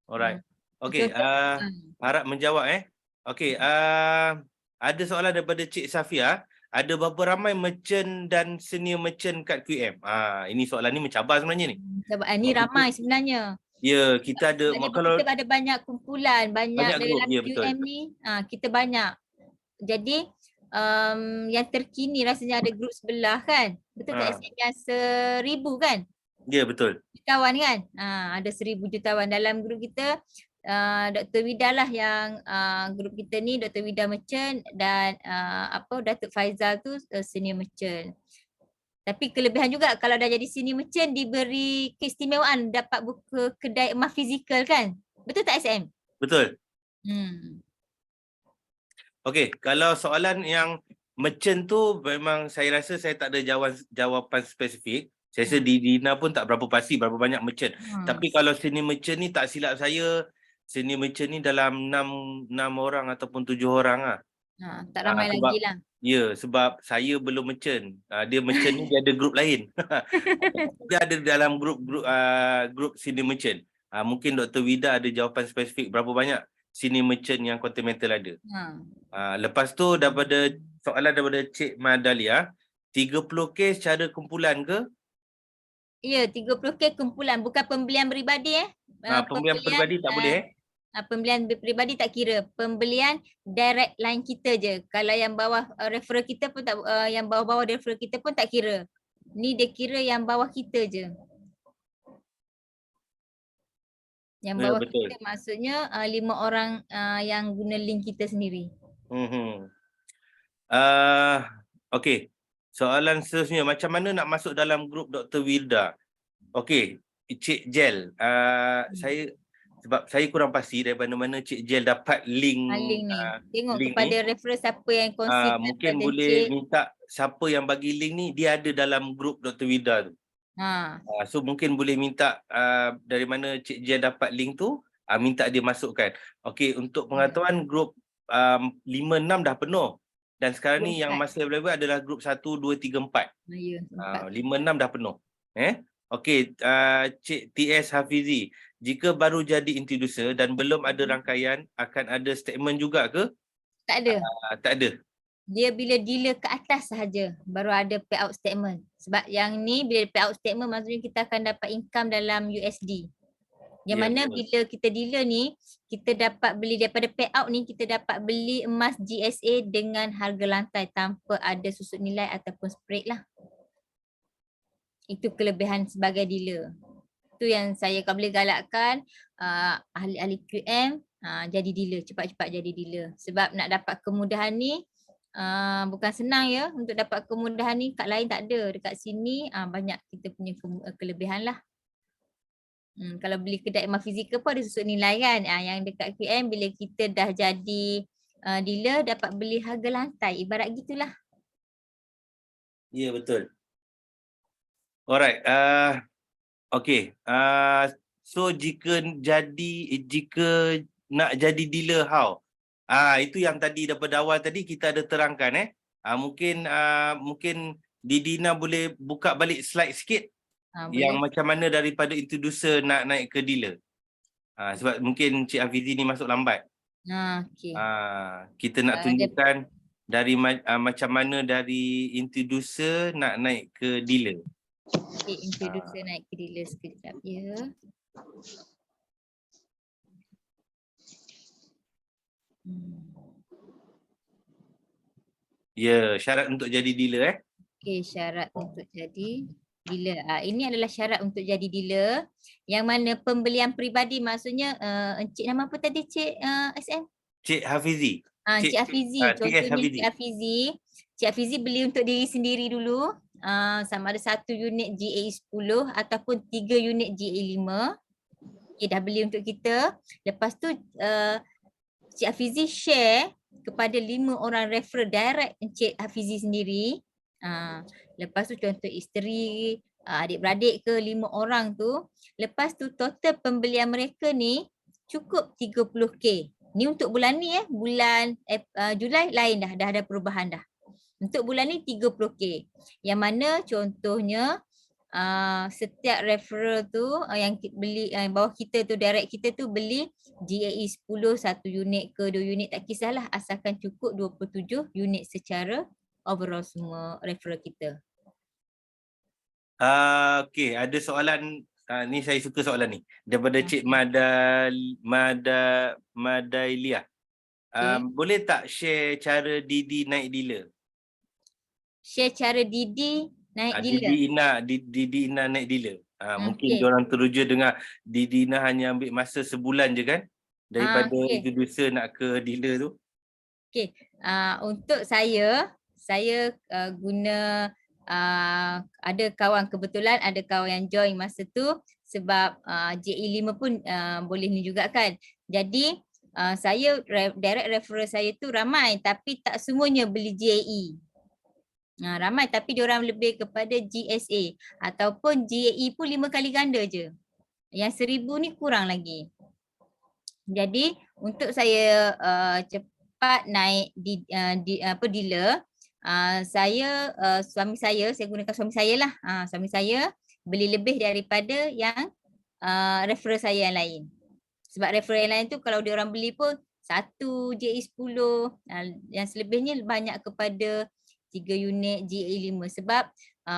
Alright. Okey, harap menjawab Okey, ada soalan daripada Cik Safia. Ada berapa ramai merchant dan senior merchant kat QM? Ini soalan ni mencabar sebenarnya ni. Ini ramai sebenarnya. Ya, kita ada kalau kita ada banyak kumpulan, banyak dalam grup, QM ni, kita banyak. Jadi yang terkini rasanya ada grup sebelah kan? Betul tak, yang 1,000 kan? Ya, betul. Jutawan kan? Ada 1,000 jutawan dalam grup kita. Dr. Wida lah yang grup kita ni, Dr. Wida merchant dan Datuk Faizal tu senior merchant. Tapi kelebihan juga kalau dah jadi senior merchant diberi keistimewaan dapat buka kedai emas fizikal kan? Betul tak SM? Betul. Hmm. Okey, kalau soalan yang merchant tu memang saya rasa saya tak ada jawapan spesifik. Saya rasa di Dina pun tak berapa pasti berapa banyak merchant. Tapi kalau senior merchant ni tak silap saya, senior merchant ni dalam 6 orang ataupun 7 orang lah. Tak ramai sebab, lagi lah. Ya, sebab saya belum merchant. Dia merchant ni dia ada grup lain. Dia ada dalam grup senior merchant. Mungkin Dr. Wida ada jawapan spesifik berapa banyak senior merchant yang Continental ada. Lepas tu soalan daripada Cik Madalia, 30K secara kumpulan ke? Ya, 30K kumpulan, bukan pembelian peribadi Pembelian peribadi tak boleh pembelian peribadi tak kira, pembelian direct line kita je. Kalau yang bawah referral kita pun tak, yang bawah-bawah referral kita pun tak kira. Ni dia kira yang bawah kita je. Yang bawah betul. kita maksudnya 5 orang yang guna link kita sendiri. Okey. Soalan seterusnya, macam mana nak masuk dalam grup Dr. Wilda? Okey, Cik Jel, sebab saya kurang pasti daripada mana Cik Jel dapat link Link ni. Tengok link kepada ni. referral siapa yang kongsi Mungkin boleh minta siapa yang bagi link ni, dia ada dalam grup Dr. Wilda tu. So mungkin boleh minta dari mana Cik Jel dapat link tu, minta dia masukkan. Okey, untuk pengetahuan grup 5-6 dah penuh. Dan sekarang ni yang masih available adalah grup 1, 2, 3, 4. 5-6 dah penuh. Okey, Cik TS Hafizi, jika baru jadi introducer dan belum ada rangkaian, akan ada statement juga ke? Tak ada. Tak ada. Dia bila dealer ke atas sahaja baru ada payout statement. Sebab yang ni bila payout statement maksudnya kita akan dapat income dalam USD. Yang mana bila kita dealer ni, kita dapat beli daripada payout ni, kita dapat beli emas GSA dengan harga lantai tanpa ada susut nilai ataupun spread lah. Itu kelebihan sebagai dealer. Itu yang saya boleh galakkan ahli-ahli QM jadi dealer, cepat-cepat jadi dealer. Sebab nak dapat kemudahan ni bukan senang ya, untuk dapat kemudahan ni kat lain tak ada. Dekat sini banyak kita punya kelebihan lah. Kalau beli kedai emas fizikal pun ada susut nilai kan. Yang dekat QM bila kita dah jadi dealer dapat beli harga lantai. Ibarat gitulah. Ya, betul. Alright. Okay. So jika nak jadi dealer, how? Itu yang tadi daripada awal tadi kita ada terangkan. Mungkin Dina boleh buka balik slide sikit. Yang macam mana daripada introducer nak naik ke dealer. Sebab mungkin Cik Hafizi ni masuk lambat. Okay. Kita nak tunjukkan dari macam mana dari introducer nak naik ke dealer. Okay, introducer naik ke dealer sekejap ya. Ya, syarat untuk jadi dealer Okay, syarat untuk jadi dealer. Ini adalah syarat untuk jadi dealer. Yang mana pembelian peribadi maksudnya Encik nama apa tadi Cik SM? Cik Hafizi. Cik Hafizi. Contohnya Cik Hafizi. Cik Hafizi beli untuk diri sendiri dulu. Sama ada 1 unit GA10 ataupun 3 unit GA5. Okay, dah beli untuk kita. Lepas tu Cik Hafizi share kepada 5 orang referral direct Encik Hafizi sendiri. Lepas tu contoh isteri, adik-beradik ke 5 orang tu. Lepas tu total pembelian mereka ni cukup 30K. Ni untuk bulan ni bulan Julai lain dah ada perubahan dah. Untuk bulan ni 30K. Yang mana contohnya setiap referral tu yang beli bawah kita tu direct kita tu beli GAE 10 1 unit ke 2 unit tak kisahlah asalkan cukup 27 unit secara overall semua referral kita. Okay, ada soalan ni saya suka soalan ni daripada Cik Madailia. Boleh tak share cara Didi naik dealer? Share cara Didi naik dealer. Didi Ina naik dealer. Mungkin diorang teruja dengar Didi Ina hanya ambil masa sebulan je kan? daripada Okey. introducer nak ke dealer tu? Okey. Untuk saya guna ada kawan, kebetulan ada kawan yang join masa tu sebab JE5 pun boleh ni juga kan. Jadi saya direct referral saya tu ramai tapi tak semuanya beli JE. Ramai tapi diorang lebih kepada GSA ataupun JE pun 5 kali ganda je. Yang 1,000 ni kurang lagi. Jadi untuk saya cepat naik dealer, suami saya gunakan suami saya lah. Suami saya beli lebih daripada yang referral saya yang lain. Sebab referral yang lain tu kalau dia orang beli pun 1 JE10, yang selebihnya banyak kepada 3 unit JE5 sebab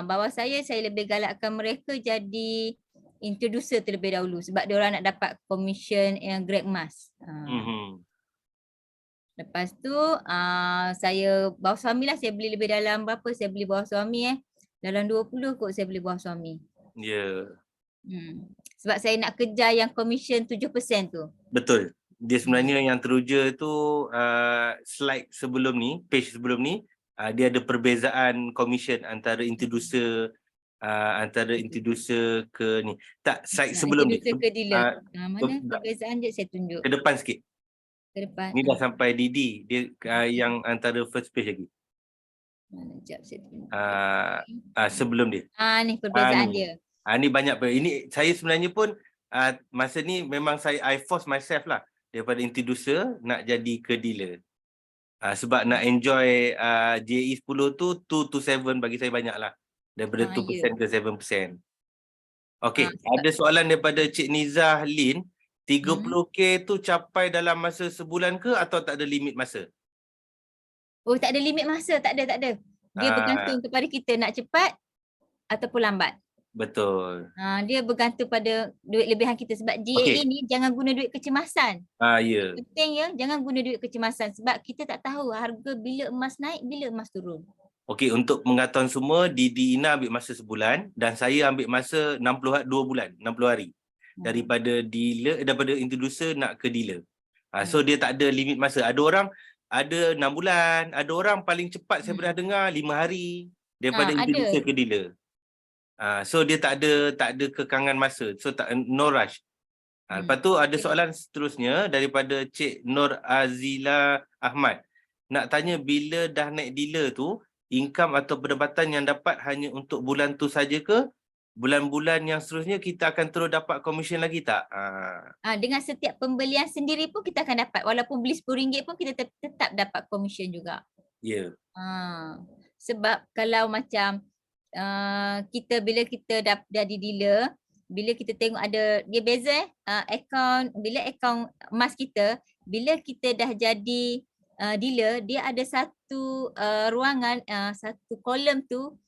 bawah saya lebih galakkan mereka jadi introducer terlebih dahulu sebab dia orang nak dapat commission yang grade emas. Lepas tu saya bawah suami lah, saya beli lebih dalam berapa saya beli bawah suami dalam 20 kot saya beli bawah suami. Ya. Sebab saya nak kejar yang commission 7% tu. Betul. Dia sebenarnya yang teruja tu slide sebelum ni, page sebelum ni, dia ada perbezaan commission antara introducer ke ni. Tak, slide sebelum ni. Introducer ke dealer. Mana perbezaan je saya tunjuk. Ke depan sikit. Ke depan. Ni dah sampai Didi. Dia yang antara first page lagi. Mana jap saya tunjuk. Sebelum dia. Ni perbezaan ni. dia. Ni banyak. Ini saya sebenarnya pun masa ni memang I force myself lah daripada introducer nak jadi ke dealer. Sebab nak enjoy JE10 tu 2 to 7 bagi saya banyak lah. Daripada 2% ke 7%. Okey, ada soalan daripada Cik Nizah Lin. 30k tu capai dalam masa sebulan ke atau tak ada limit masa? Oh, tak ada limit masa, tak ada. Dia bergantung kepada kita nak cepat ataupun lambat. Betul. Dia bergantung pada duit lebihan kita sebab JE ni jangan guna duit kecemasan. Ya. Penting jangan guna duit kecemasan sebab kita tak tahu harga bila emas naik, bila emas turun. Okey, untuk mengatakan semua, Didi Ina ambil masa sebulan dan saya ambil masa 2 bulan, 60 hari. Daripada dealer, daripada introducer nak ke dealer. So dia tak ada limit masa. Ada orang ada 6 bulan, ada orang paling cepat saya pernah dengar 5 hari daripada introducer ke dealer. So dia tak ada kekangan masa. So no rush. Lepas tu ada soalan seterusnya daripada Cik Nur Azila Ahmad. Nak tanya bila dah naik dealer tu, income atau pendapatan yang dapat hanya untuk bulan tu saja ke? Bulan-bulan yang seterusnya kita akan terus dapat komisen lagi tak? Dengan setiap pembelian sendiri pun kita akan dapat. Walaupun beli RM10 pun kita tetap dapat komisen juga. Ya. Sebab kalau macam kita bila kita jadi dealer, bila kita tengok ada dia beza akaun emas kita, bila kita dah jadi dealer, dia ada satu ruangan, satu kolom tu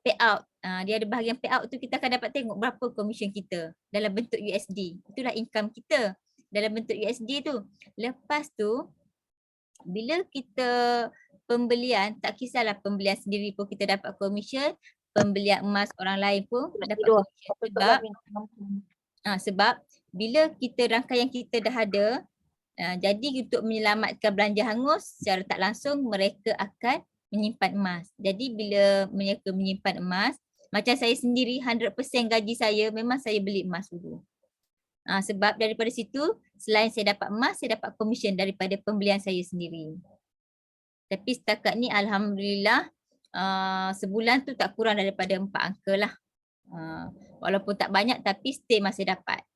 payout. Dia ada bahagian payout tu, kita akan dapat tengok berapa komisen kita dalam bentuk USD. Itulah income kita dalam bentuk USD tu. Lepas tu bila kita pembelian, tak kisahlah pembelian sendiri pun kita dapat komisen, pembelian emas orang lain pun dapat komisen sebab bila kita rangkaian kita dah ada, jadi untuk menyelamatkan belanja hangus secara tak langsung mereka akan menyimpan emas. Jadi bila mereka menyimpan emas, macam saya sendiri 100% gaji saya memang saya beli emas dulu. Sebab daripada situ selain saya dapat emas, saya dapat komisen daripada pembelian saya sendiri. Tapi setakat ni alhamdulillah sebulan tu tak kurang daripada 4 angka lah. Walaupun tak banyak tapi still masih dapat.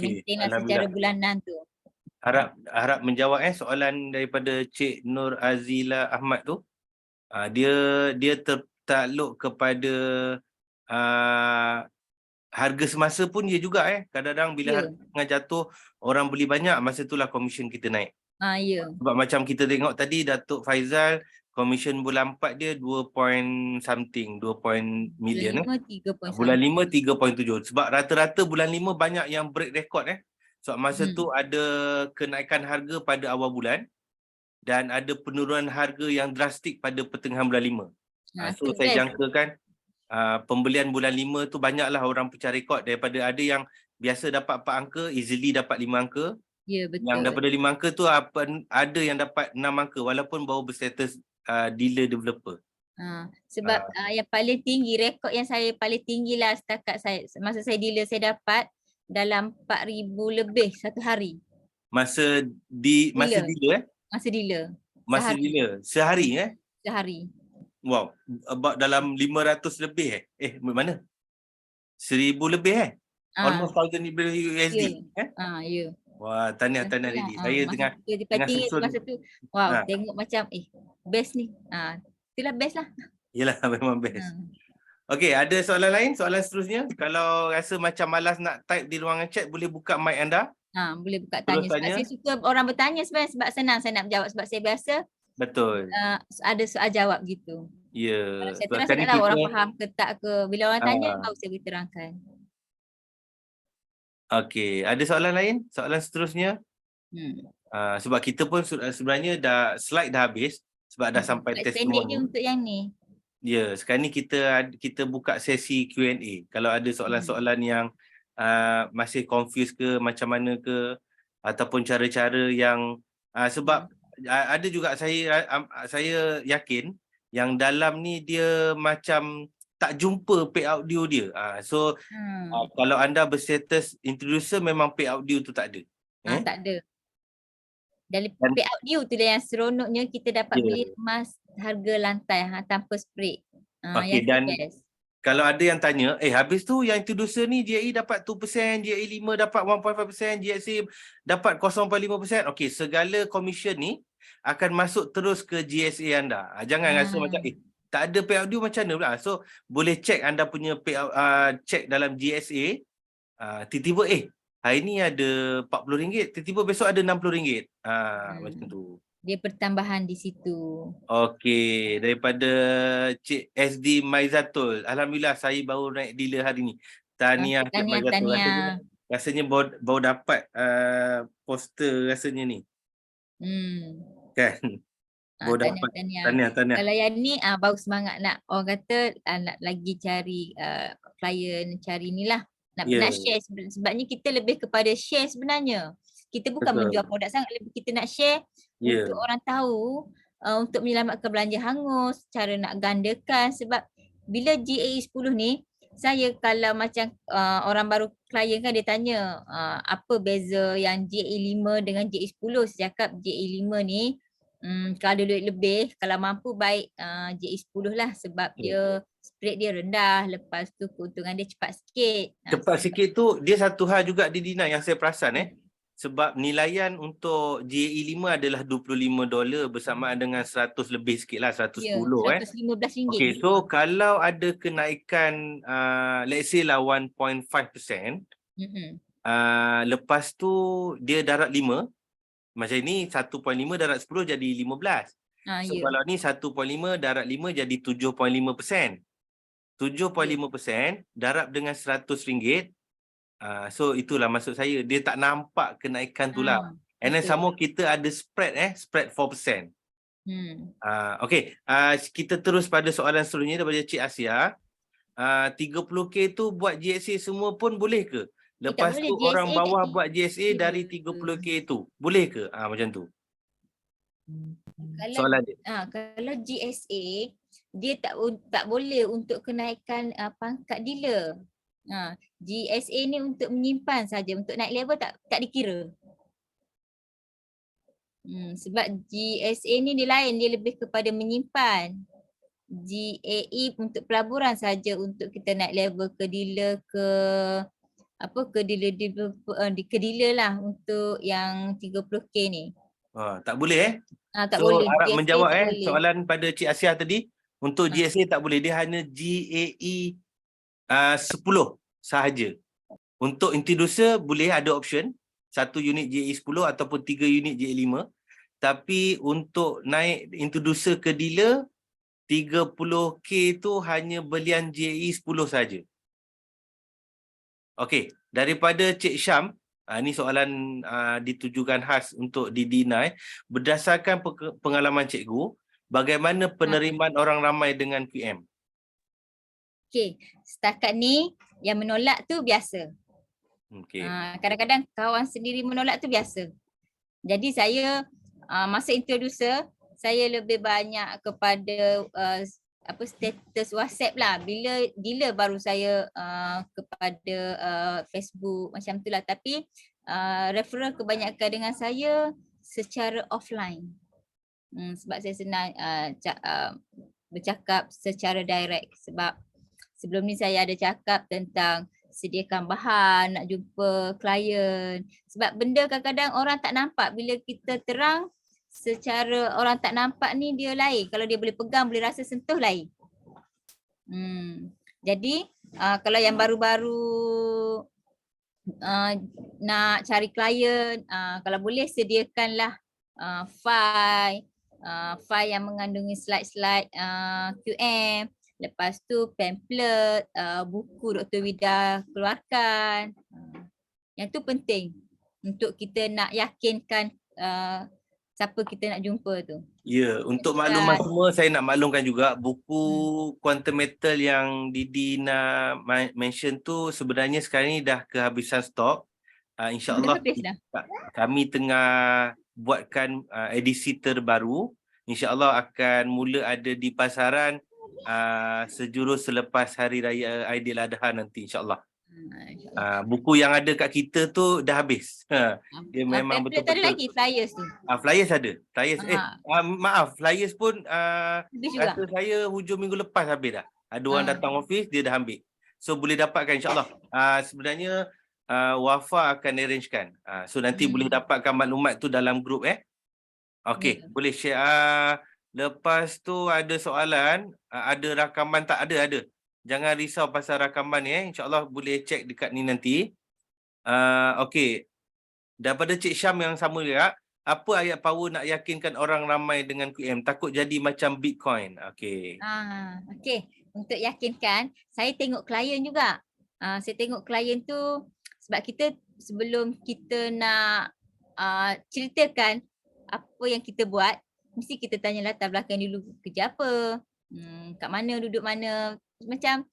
Maintain lah secara bulanan tu. Harap menjawab soalan daripada Cik Nur Azila Ahmad tu. Dia tertakluk kepada harga semasa pun dia juga kadang-kadang bila harga tengah jatuh orang beli banyak, masa itulah komisen kita naik. Sebab macam kita tengok tadi Datuk Faizal komisen bulan 4 dia 2 million. Bulan 5 3.7. Sebab rata-rata bulan 5 banyak yang break record sebab masa tu ada kenaikan harga pada awal bulan dan ada penurunan harga yang drastik pada pertengahan bulan 5. So saya jangkakan pembelian bulan 5 tu banyaklah orang pecah rekod daripada ada yang biasa dapat 4 angka, easily dapat 5 angka. Ya, Yang betul. daripada 5 angka tu ada yang dapat 6 angka walaupun baru berstatus dealer developer. Sebab yang paling tinggi, rekod yang saya paling tinggi lah setakat masa saya dealer, saya dapat dalam 4,000 lebih satu hari. Masa dealer Masa dealer. Masa dealer sehari Sehari. Wow, about dalam 500 lebih mana? 1,000 lebih almost 1,000 USD. Ya. Wah, tahniah Ridi. Saya tengah susun. Masa tu tengok macam best ni. Itulah best lah. Yelah, memang best. Okey, ada soalan lain? Soalan seterusnya, kalau rasa macam malas nak type di ruangan chat, boleh buka mic anda. Boleh buka tanya. Sebab saya suka orang bertanya sebenarnya, sebab senang saya nak menjawab, sebab saya biasa ada soal jawab gitu. Ya. Saya terang, saya tak tahu orang faham ke tak ke. Bila orang tanya baru saya boleh terangkan. Okey, ada soalan lain? Soalan seterusnya? Sebab kita pun sebenarnya slide dah habis sebab dah sampai testimoni. Untuk yang ni. Ya, sekarang ni kita buka sesi Q&A. Kalau ada soalan-soalan yang masih confuse ke, macam mana ke, ataupun cara-cara yang sebab ada juga saya yakin yang dalam ni dia macam tak jumpa payout due dia. Kalau anda berstatus introducer, memang payout due tu tak ada. Tak ada. Dari payout due tu yang seronoknya kita dapat beli emas harga lantai tanpa spread. Okey, dan kalau ada yang tanya, habis tu yang introducer ni GAE dapat 2%, GAE 5 dapat 1.5%, GSA dapat 0.5%. Okey, segala commission ni akan masuk terus ke GSA anda. Jangan rasa macam tak ada payout due macam mana pula. So boleh check anda punya payout, check dalam GSA, tiba-tiba hari ni ada RM40, tiba-tiba besok ada RM60. Macam tu. Dia pertambahan di situ. Okey, daripada Cik SD Maizatul. Alhamdulillah saya baru naik dealer hari ni. Tahniah Cik Maizatul. Rasanya baru dapat poster rasanya ni. Kan? Baru dapat. Tahniah. Kalau yang ni baru semangat nak, orang kata nak lagi cari klien, cari ni lah. Nak share sebabnya kita lebih kepada share sebenarnya. Kita bukan menjual produk sangat, lebih kita nak share untuk orang tahu, untuk menyelamatkan belanja hangus, cara nak gandakan. Sebab bila GAE 10 ni, saya kalau macam orang baru klien kan dia tanya apa beza yang GAE 5 dengan GAE 10. Saya cakap GAE 5 ni kalau ada duit lebih, kalau mampu baik GAE 10 lah, sebab dia spread dia rendah, lepas tu keuntungan dia cepat sikit. Cepat sikit tu dia satu hal juga di Dina yang saya perasan sebab nilaian untuk GAE 5 adalah $25 bersamaan dengan 100 lebih sikit lah, 110 RM115. Okay, so kalau ada kenaikan let's say lah 1.5%, lepas tu dia darat 5, macam ni 1.5 darat 10 jadi 15. So kalau ni 1.5 darat 5 jadi 7.5%. 7.5% darab dengan RM100. So itulah maksud saya, dia tak nampak kenaikan tu lah. And then sama kita ada spread spread 4%. Okay, kita terus pada soalan seterusnya daripada Cik Asia. 30K tu buat GSA semua pun boleh ke? Lepas tu orang bawah buat GSA dari 30K tu, boleh ke? Macam tu soalan dia. Kalau GSA dia tak boleh untuk kenaikan pangkat dealer. GSA ni untuk menyimpan saja, untuk naik level tak dikira. Sebab GSA ni dia lain, dia lebih kepada menyimpan. GAE untuk pelaburan saja, untuk kita naik level ke dealer, ke dealer lah, untuk yang 30K ni. Tak boleh tak so boleh. harap GSA menjawab boleh. soalan pada Cik Asia tadi. Untuk GSA tak boleh, dia hanya GAE 10 sahaja. Untuk introducer boleh ada option 1 unit GAE 10 ataupun 3 unit GAE 5. Tapi untuk naik introducer ke dealer 30K tu hanya belian GAE 10 sahaja. Okey, daripada Cik Syam, ini soalan ditujukan khas untuk Dina. Berdasarkan pengalaman cikgu, bagaimana penerimaan orang ramai dengan PM? Okey, setakat ni yang menolak tu biasa. Okey. Kadang-kadang kawan sendiri menolak tu biasa. Jadi saya masa introducer saya lebih banyak kepada status WhatsApp lah. Bila baru saya kepada Facebook macam tu lah. Tapi referral kebanyakan dengan saya secara offline. Sebab saya senang bercakap secara direct. Sebab sebelum ni saya ada cakap tentang sediakan bahan, nak jumpa klien. Sebab benda kadang-kadang orang tak nampak. Bila kita terang secara orang tak nampak ni dia lain. Kalau dia boleh pegang, boleh rasa sentuh lain. Jadi kalau yang baru-baru nak cari klien, kalau boleh sediakanlah file yang mengandungi slide-slide QM. Lepas tu pamphlet, buku Dr. Wida keluarkan. Yang tu penting untuk kita nak yakinkan siapa kita nak jumpa tu. Ya, untuk makluman semua saya nak maklumkan juga buku Quantum Metal yang Didi nak mention tu sebenarnya sekarang ni dah kehabisan stok. InsyaAllah kami tengah buatkan edisi terbaru. InsyaAllah akan mula ada di pasaran sejurus selepas Hari Raya Aidiladha nanti insyaAllah. Buku yang ada kat kita tu dah habis. Dia memang betul-betul. Ada lagi flyers tu. Flyers ada. Flyers maaf, flyers pun rasa saya hujung minggu lepas habis dah. Ada orang datang office dia dah ambil. So boleh dapatkan insyaAllah. Sebenarnya Wafa akan arrangekan. So nanti boleh dapatkan maklumat tu dalam grup Okey, boleh share. Lepas tu ada soalan, ada rakaman tak? Ada. Jangan risau pasal rakaman ni InsyaAllah boleh cek dekat ni nanti. Okey. Daripada Cik Syam yang sama juga, apa ayat power nak yakinkan orang ramai dengan QM? Takut jadi macam Bitcoin. Okey. Okey. Untuk yakinkan, saya tengok klien juga. Saya tengok klien tu sebab kita sebelum kita nak ceritakan apa yang kita buat, mesti kita tanya latar belakang dulu, kerja apa, kat mana, duduk mana. Macam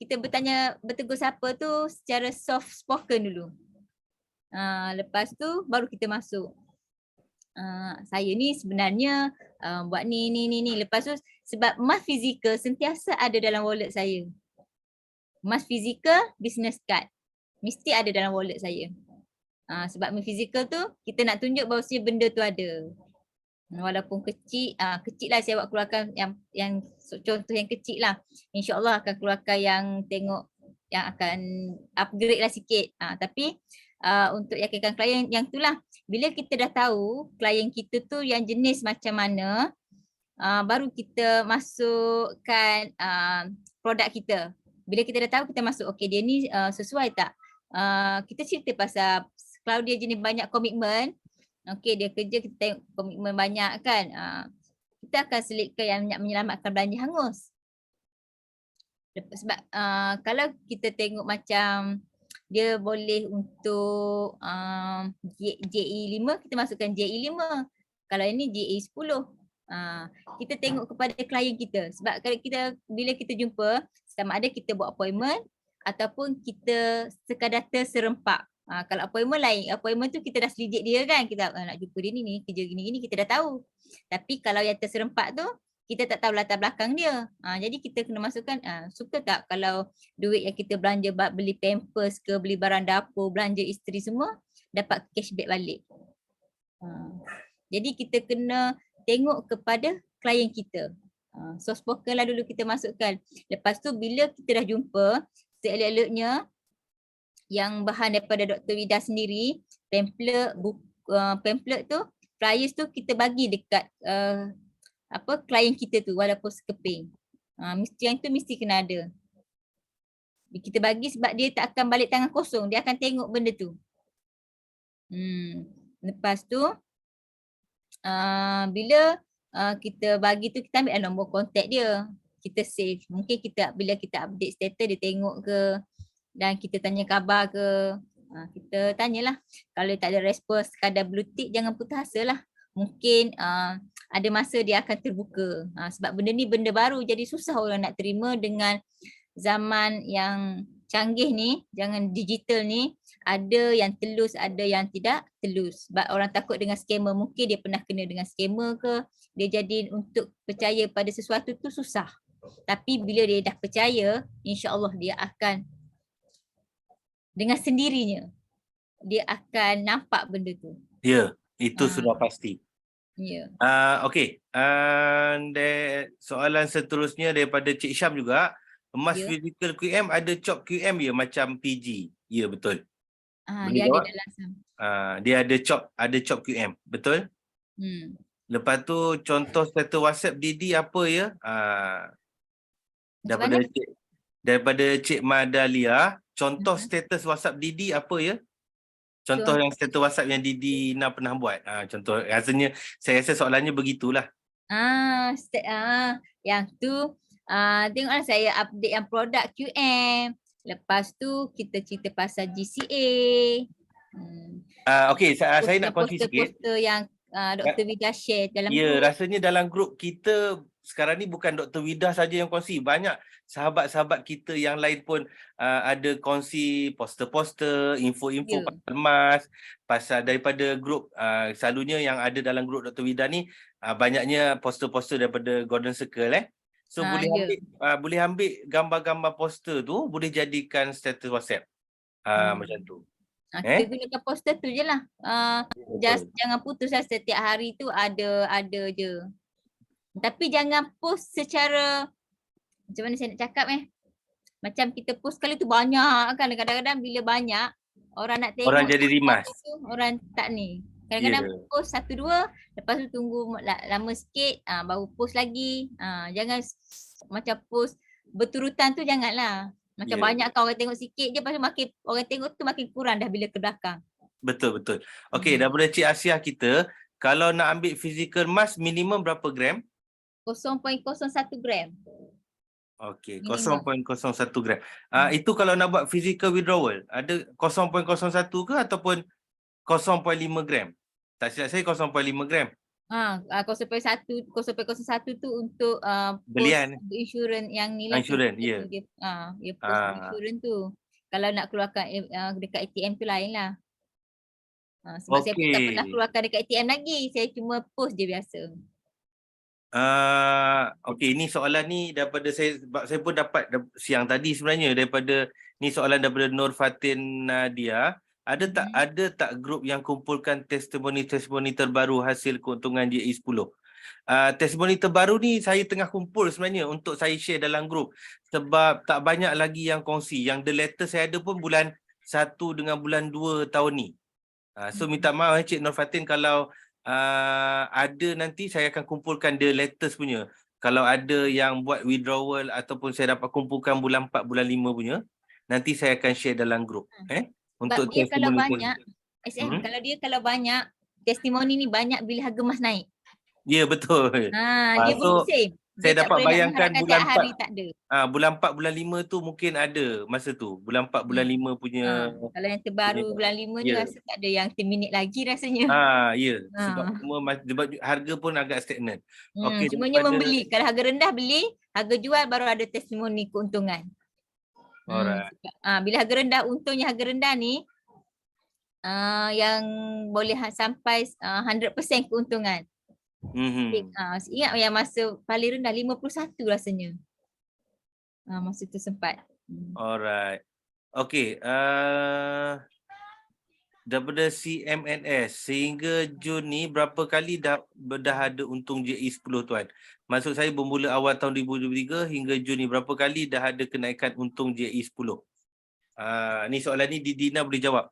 kita bertanya bertegur siapa tu secara soft spoken dulu. Lepas tu baru kita masuk. Saya ni sebenarnya buat ni. Lepas tu sebab emas fizikal sentiasa ada dalam wallet saya. Emas fizikal, business card mesti ada dalam wallet saya. Sebab emas fizikal tu kita nak tunjuk bahawa benda tu ada. Walaupun kecil lah saya buat keluarkan yang contoh yang kecil lah. InsyaAllah akan keluarkan yang tengok yang akan upgrade lah sikit. Tapi untuk yakinkan klien yang itulah, bila kita dah tahu klien kita tu yang jenis macam mana, baru kita masukkan produk kita. Bila kita dah tahu, kita masuk, okey dia ni sesuai tak? Kita cerita pasal kalau dia jenis banyak komitmen, okey dia kerja kita tengok komitmen banyak kan, kita akan selitkan yang menyelamatkan belanja hangus. Sebab kalau kita tengok macam dia boleh untuk JE5, kita masukkan JE5. Kalau ini JE10. Kita tengok kepada klien kita. Sebab kalau bila kita jumpa, sama ada kita buat appointment ataupun kita sekadar terserempak. Kalau appointment lain, appointment tu kita dah selidik dia kan, kita nak jumpa dia ni, kerja gini-gini kita dah tahu. Tapi kalau yang terserempak tu, kita tak tahu latar belakang dia. Jadi kita kena masukkan, suka tak kalau duit yang kita belanja beli pampers ke, beli barang dapur, belanja isteri semua, dapat cashback balik. Jadi kita kena tengok kepada klien kita. Soft spoken lah dulu kita masukkan. Lepas tu bila kita dah jumpa, seelok-eloknya yang bahan daripada Dr. Wida sendiri, pamphlet tu, flyers tu kita bagi dekat klien kita tu walaupun sekeping. Mesti yang tu mesti kena ada. Kita bagi sebab dia tak akan balik tangan kosong, dia akan tengok benda tu. Lepas tu bila kita bagi tu, kita ambil nombor kontak dia, kita save. Mungkin bila kita update status dia tengok ke, dan kita tanya khabar ke, kita tanyalah. Kalau tak ada respons sekadar blue tick, jangan putus asa lah. Mungkin ada masa dia akan terbuka. Sebab benda ni benda baru, jadi susah orang nak terima dengan zaman yang canggih ni, jangan digital ni. ada yang telus, ada yang tidak telus. Sebab orang takut dengan scammer, mungkin dia pernah kena dengan scammer ke, dia jadi untuk percaya pada sesuatu tu susah. Tapi bila dia dah percaya, insya-Allah dia akan dengan sendirinya dia akan nampak benda tu. Ya, itu Ah, sudah pasti. ya. Okey. Soalan seterusnya daripada Cik Syam juga. Emas Ya. physical QM ada chop QM ya macam PG? Ya, betul. Boleh Dia ada jawab? dalam sam. Dia ada chop QM, betul? Hmm. Lepas tu contoh status WhatsApp Didi apa ya? Macam mana? Daripada Cik Madalia, contoh Uh-huh. status WhatsApp Didi apa ya? Contoh yang status WhatsApp yang Didi Ina pernah buat. Contoh rasanya saya rasa soalannya begitulah. Yang tu tengoklah saya update yang produk QM. Lepas tu kita cerita pasal GCA. Okey, saya nak kongsi sikit. Poster-poster yang Dr. Vida share dalam Ya, group. rasanya dalam grup kita sekarang ni bukan Dr. Vida saja yang kongsi. Banyak sahabat-sahabat kita yang lain pun ada kongsi poster-poster, info-info pasal emas, pasal daripada grup. Selalunya yang ada dalam grup Dr. Vida ni banyaknya poster-poster daripada Golden Circle. So boleh ambil gambar-gambar poster tu, boleh jadikan status WhatsApp. Macam tu. Kita gunakan poster tu je lah. Betul. Jangan putus lah, setiap hari tu ada je. Tapi jangan post secara, macam mana saya nak cakap macam kita post kali tu banyak kan. Kadang-kadang bila banyak orang nak tengok, Orang jadi rimas. Orang tak ni. Kadang-kadang post 1-2, lepas tu tunggu lama sikit baru post lagi. Jangan macam post berturutan tu, janganlah. Macam banyak kan orang tengok sikit je, lepas tu makin orang tengok tu makin kurang dah bila ke belakang. Betul. Okey, daripada Cik Asia kita, kalau nak ambil physical mask minimum berapa gram? 0.01 gram. Okey, 0.01 gram. Itu kalau nak buat physical withdrawal, ada 0.01 ke ataupun 0.5 gram? Tak silap saya 0.5 gram. 0.01 tu untuk Belian. post insurans yang ni lah. Insurans, ya. Dia post insurans tu. Kalau nak keluarkan dekat ATM tu lain lah. Sebab saya pun tak pernah keluarkan dekat ATM lagi. Saya cuma post je biasa. Okey, ni soalan ni daripada saya, sebab saya pun dapat siang tadi sebenarnya daripada ni soalan daripada Nur Fatin Nadia. Ada tak grup yang kumpulkan testimoni terbaru hasil keuntungan JE10? Testimoni terbaru ni saya tengah kumpul sebenarnya untuk saya share dalam grup, sebab tak banyak lagi yang kongsi. Yang the latest saya ada pun bulan 1 dengan bulan 2 tahun ni. So minta maaf Cik Nur Fatin, kalau ada nanti saya akan kumpulkan the latest punya. Kalau ada yang buat withdrawal ataupun saya dapat kumpulkan bulan 4, bulan 5 punya, nanti saya akan share dalam grup. Untuk dia kalau testimoni banyak, kalau banyak, testimoni ni banyak bila harga emas naik. Ya, betul. Dia bermusim. Saya dapat bayangkan bulan 4. Hari tak ada. Bulan 4, bulan 5 tu mungkin ada masa tu. Bulan 4, bulan 5 punya. Kalau yang terbaru bulan 5 ni rasa tak ada yang terminate lagi rasanya. Sebab semua harga pun agak stagnan. Okey, semuanya membeli. Kalau harga rendah beli, harga jual baru ada testimoni keuntungan. Alright. Bila harga rendah, untungnya harga rendah ni yang boleh sampai 100% keuntungan. Ingat yang masa paling rendah 51 rasanya. Masa tu sempat. Alright. Okey, daripada CMNS, sehingga Jun ni berapa kali dah ada untung JE10 tuan? Maksud saya bermula awal tahun 2023 hingga Jun ni berapa kali dah ada kenaikan untung JE10? Ni soalan ni Dina boleh jawab.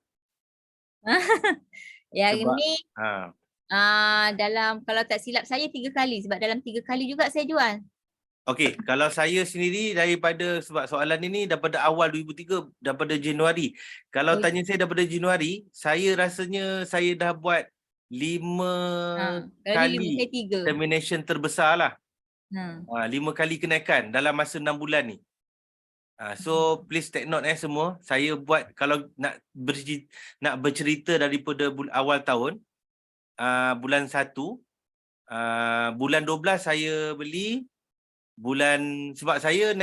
Yang ni dalam, kalau tak silap saya 3 kali, sebab dalam 3 kali juga saya jual. Okey, kalau saya sendiri daripada, sebab soalan ini daripada awal 2003, daripada Januari. Kalau tanya saya daripada Januari, saya rasanya saya dah buat 5 kali termination terbesar lah. 5 kali kenaikan dalam masa 6 bulan ni. So please take note semua. Saya buat, kalau nak bercerita daripada awal tahun, bulan 1, bulan 12 saya beli. Sebab saya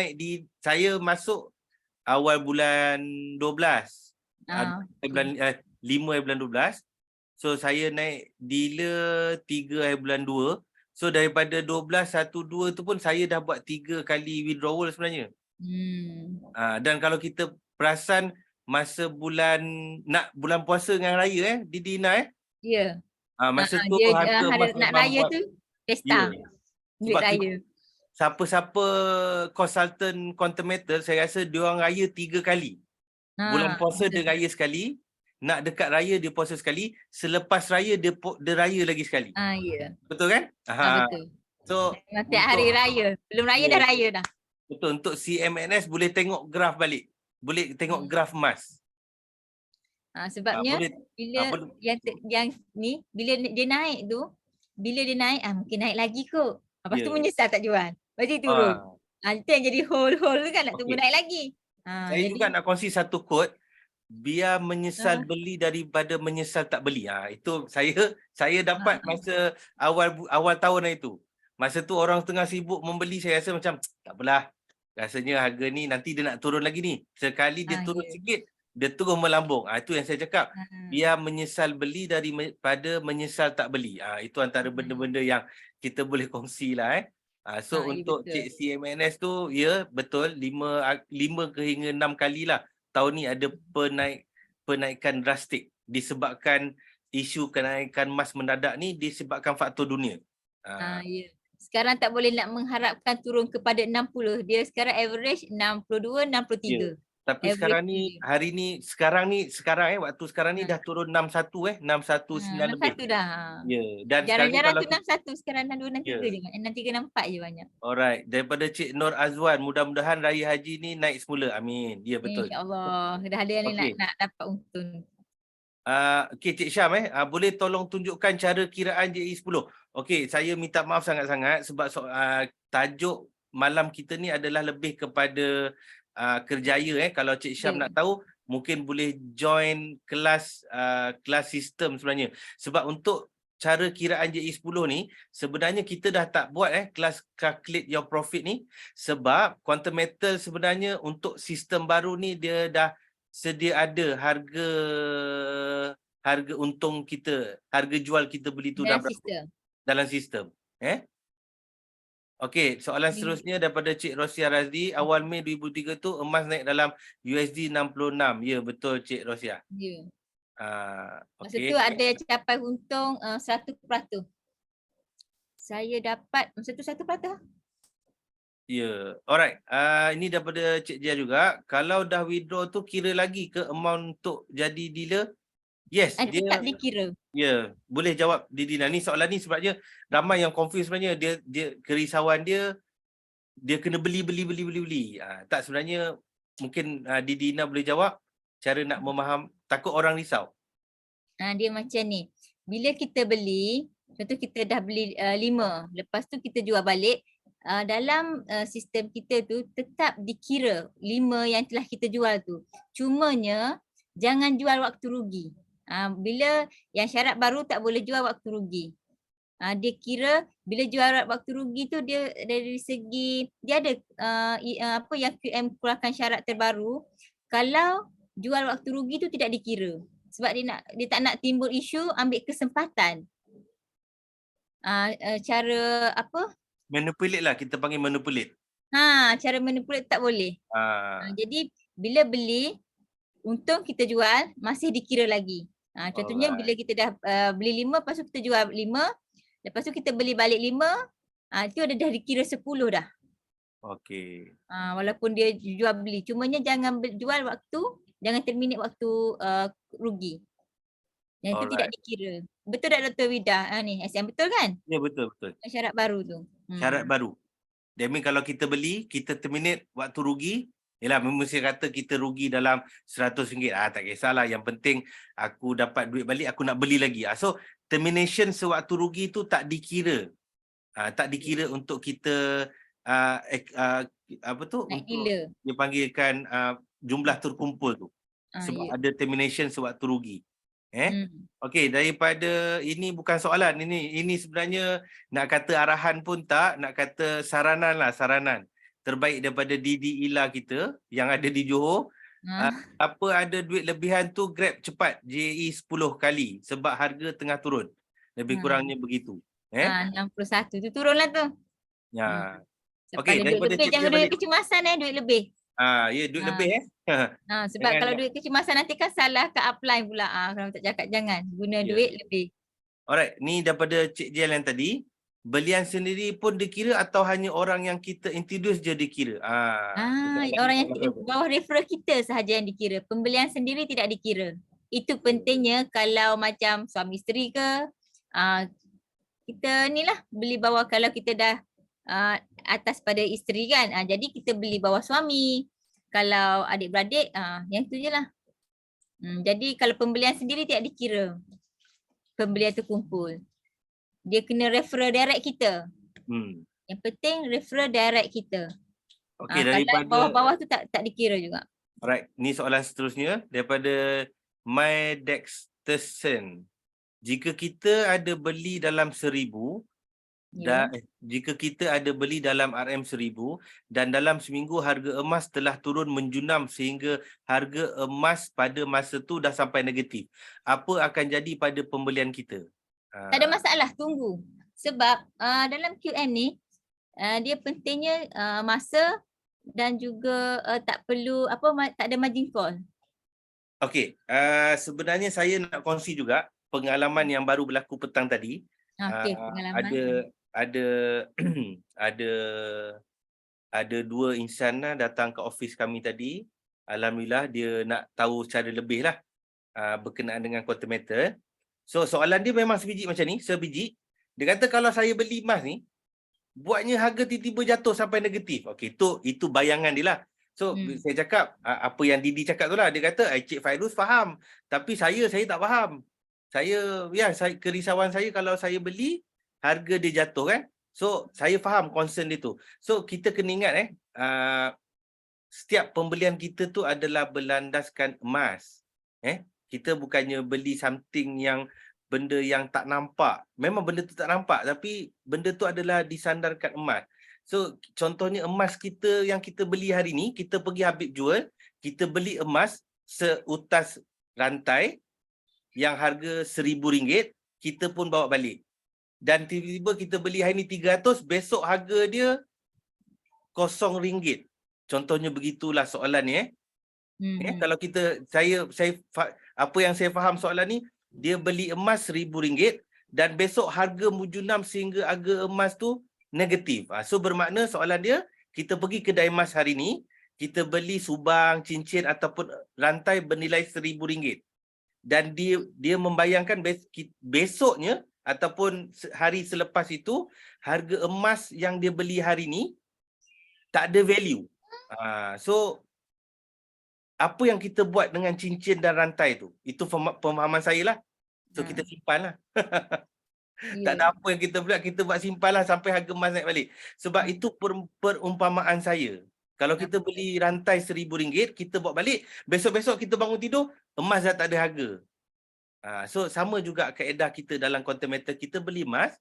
saya masuk awal bulan 12. Ah, bulan okey. 5 bulan 12. So saya naik dealer 3 bulan 2. So daripada 12, 1, 2 tu pun saya dah buat 3 kali withdrawal sebenarnya. Dan kalau kita perasan masa bulan puasa dengan raya Didi Ina Ya. masa tu Dia harga hari emas nak memang raya buat tu ya. pesta, duit Sebab raya. siapa-siapa consultant quantum saya rasa diorang raya 3 kali. Bulan puasa dia Betul. raya sekali, nak dekat raya dia puasa sekali, selepas raya dia raya lagi sekali. Ya. Betul kan? Betul. So Tiap hari raya. Belum raya dah ya, raya dah. betul, untuk CMNS boleh tengok graf balik. Boleh tengok graf emas. Sebabnya Boleh bila boleh yang ni bila dia naik tu, bila dia naik mungkin naik lagi kot. Lepas tu ya. menyesal tak jual. Lepas tu turun. Itu yang jadi hold tu kan nak tunggu Okey. naik lagi. Saya Jadi juga nak kongsi satu quote, biar menyesal ah, beli daripada menyesal tak beli. Itu saya dapat masa awal tahun itu. Masa tu orang tengah sibuk membeli, saya rasa macam tak apalah. Rasanya harga ni nanti dia nak turun lagi ni. Sekali dia turun ya. sikit, dia terus melambung. Itu yang saya cakap. Biar menyesal beli daripada menyesal tak beli. Itu antara benda-benda yang kita boleh kongsi lah. So Ya untuk betul. Cik CMNS tu, ya betul 5 ke hingga 6 kali lah tahun ni ada penaikan drastik disebabkan isu kenaikan emas mendadak ni disebabkan faktor dunia. Ya. Sekarang tak boleh nak mengharapkan turun kepada 60. Dia sekarang average 62, Ya. 63. Tapi Average sekarang ni dia. hari ni sekarang waktu sekarang ni dah turun 61 619 lebih. 61 dah. Ya, dan sekarang ni Jarang-jarang kalau tu 61, sekarang 62, 63 ya. je. 63, 64 je banyak. Alright, daripada Cik Nur Azwan, mudah-mudahan raya haji ni naik semula. Amin. Ya betul. InsyaAllah. Dah ada yang ni Okey. nak dapat untung. Okey Cik Syam boleh tolong tunjukkan cara kiraan JE10. Okey, saya minta maaf sangat-sangat sebab tajuk malam kita ni adalah lebih kepada kerjaya Kalau Cik Syam nak tahu mungkin boleh join kelas kelas sistem sebenarnya. Sebab untuk cara kiraan JE10 ni sebenarnya kita dah tak buat kelas calculate your profit ni sebab Quantum Metal sebenarnya untuk sistem baru ni dia dah sedia ada harga untung kita, harga jual kita beli tu dah Dalam berapa sistem. dalam sistem. Okey, soalan seterusnya daripada Cik Rosia Razdi, awal Mei 2003 tu emas naik dalam USD 66. Ya, betul Cik Rosia. Ya. Masa Okey. tu ada capai untung 1%. Saya dapat masa tu 1%. Ya. Alright. Ini daripada Cik Jia juga. Kalau dah withdraw tu kira lagi ke amount untuk jadi dealer? Yes, dia Tetap dikira. ya, boleh jawab Didina. Ni soalan ni sebabnya ramai yang confuse sebenarnya. Dia kerisauan dia kena beli. Tak sebenarnya mungkin Didina boleh jawab cara nak memaham, takut orang risau. Dia macam ni. Bila kita beli, contoh kita dah beli 5, lepas tu kita jual balik, dalam sistem kita tu tetap dikira 5 yang telah kita jual tu. Cumanya jangan jual waktu rugi. Bila yang syarat baru tak boleh jual waktu rugi. Dia kira bila jual waktu rugi tu dia dari segi dia ada apa yang QM keluarkan syarat terbaru, kalau jual waktu rugi tu tidak dikira. Sebab dia tak nak timbul isu ambil kesempatan. Cara apa? Manipulate lah, kita panggil manipulate. Cara manipulate tak boleh. Jadi bila beli, untung kita jual masih dikira lagi. Contohnya bila kita dah beli 5, lepas tu kita jual 5, lepas tu kita beli balik 5, itu dah dikira 10 dah. Okey. Walaupun dia jual beli. Cumanya jangan jual waktu, jangan terminate waktu rugi. Yang itu tidak dikira. Betul tak Dr. Wida? Ni SM betul kan? Ya, betul. Syarat baru tu. Syarat baru. That mean kalau kita beli, kita terminate waktu rugi, yalah mesti kata kita rugi dalam RM100. Tak kisahlah, yang penting aku dapat duit balik, aku nak beli lagi. So termination sewaktu rugi tu tak dikira. Tak dikira untuk kita apa tu, Naik untuk gila. dipanggilkan jumlah terkumpul tu. Sebab ada termination sewaktu rugi. Okey, daripada ini bukan soalan, ini sebenarnya nak kata arahan pun tak, nak kata saranan lah, saranan terbaik daripada Didi Ila kita yang ada di Johor. apa ada duit lebihan tu Grab cepat JE 10 kali sebab harga tengah turun. Lebih kurangnya begitu. 61 tu turunlah tu. Ya. Sebab Okey, ada duit daripada lebih, Cik jangan Jia duit balik. kecemasan duit lebih. Ya duit lebih Sebab Jangan kalau duit kecemasan nanti kan salah ke upline pula. Kalau tak cakap jangan guna Ya. duit lebih. Alright, ni daripada Cik Jial yang tadi. Belian sendiri pun dikira atau hanya orang yang kita introduce je dikira? Orang yang bawah referral kita sahaja yang dikira. Pembelian sendiri tidak dikira. Itu pentingnya kalau macam suami isteri ke, kita ni lah beli bawah, kalau kita dah atas pada isteri kan. Jadi kita beli bawah suami. Kalau adik-beradik, yang tu je lah. Jadi kalau pembelian sendiri tidak dikira. Pembelian terkumpul. Dia kena referral direct kita. Yang penting referral direct kita. Okey, kalau bawah-bawah tu tak dikira juga. Alright, ni soalan seterusnya daripada My Dexterson. Jika kita ada beli dalam 1000 dan jika kita ada beli dalam RM1000 dan dalam seminggu harga emas telah turun menjunam sehingga harga emas pada masa tu dah sampai negatif, apa akan jadi pada pembelian kita? Tak ada masalah, tunggu. Sebab dalam QM ni dia pentingnya masa dan juga tak perlu tak ada margin call. Okey, sebenarnya saya nak kongsi juga pengalaman yang baru berlaku petang tadi. Okey, pengalaman. Ada dua insan datang ke office kami tadi. Alhamdulillah dia nak tahu secara lebih lah berkenaan dengan quarter meter. So soalan dia memang sebiji macam ni, sebiji. Dia kata kalau saya beli emas ni, buatnya harga tiba-tiba jatuh sampai negatif. Okey, itu bayangan dia lah. So saya cakap apa yang Didi cakap tu lah. Dia kata Cik Fairuz faham, tapi saya tak faham. Kerisauan saya kalau saya beli harga dia jatuh kan. So saya faham concern dia tu. So kita kena ingat setiap pembelian kita tu adalah berlandaskan emas. Kita bukannya beli something yang benda yang tak nampak. Memang benda tu tak nampak tapi benda tu adalah disandarkan emas. So contohnya emas kita yang kita beli hari ni, kita pergi Habib jual, kita beli emas seutas rantai yang harga RM1000, kita pun bawa balik. Dan tiba-tiba kita beli hari ni 300, besok harga dia RM0. Contohnya begitulah soalan ni kalau apa yang saya faham soalan ni, dia beli emas RM1000 dan besok harga mujunam sehingga harga emas tu negatif. So bermakna soalan dia, kita pergi kedai emas hari ni, kita beli subang, cincin ataupun rantai bernilai RM1000 dan dia membayangkan besoknya ataupun hari selepas itu harga emas yang dia beli hari ni tak ada value. So apa yang kita buat dengan cincin dan rantai tu? Itu pemahaman saya lah. So kita simpan lah. Tak ada apa yang kita buat simpan lah sampai harga emas naik balik. Sebab itu perumpamaan saya. Kalau kita beli rantai RM1000, kita bawa balik, besok-besok kita bangun tidur, emas dah tak ada harga. So sama juga kaedah kita dalam quantum metal. Kita beli emas,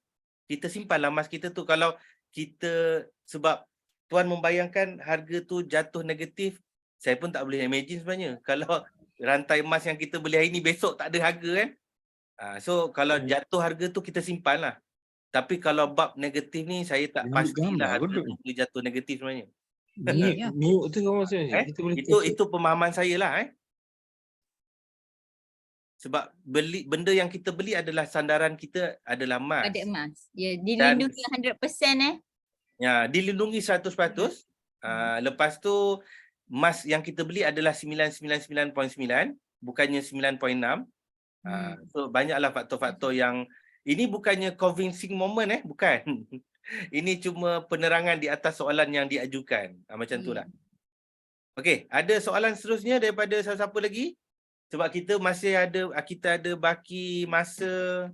kita simpanlah emas kita tu. Kalau kita, sebab Tuan membayangkan harga tu jatuh negatif, saya pun tak boleh imagine sebenarnya. Kalau rantai emas yang kita beli hari ni besok tak ada harga kan. So kalau jatuh harga tu kita simpan lah. Tapi kalau bab negatif ni saya tak pastilah harga tu boleh jatuh negatif sebenarnya. Mute tu kau maksudnya. Itu pemahaman saya lah. Sebab benda yang kita beli adalah sandaran kita adalah emas. Ada emas. Ya, dilindungi 100% Ya, dilindungi 100%. Lepas tu emas yang kita beli adalah 999.9, bukannya 9.6. So banyaklah faktor-faktor yang ini bukannya convincing moment bukan. Ini cuma penerangan di atas soalan yang diajukan. Macam tu lah. Okey, ada soalan seterusnya daripada siapa lagi? Sebab kita ada baki masa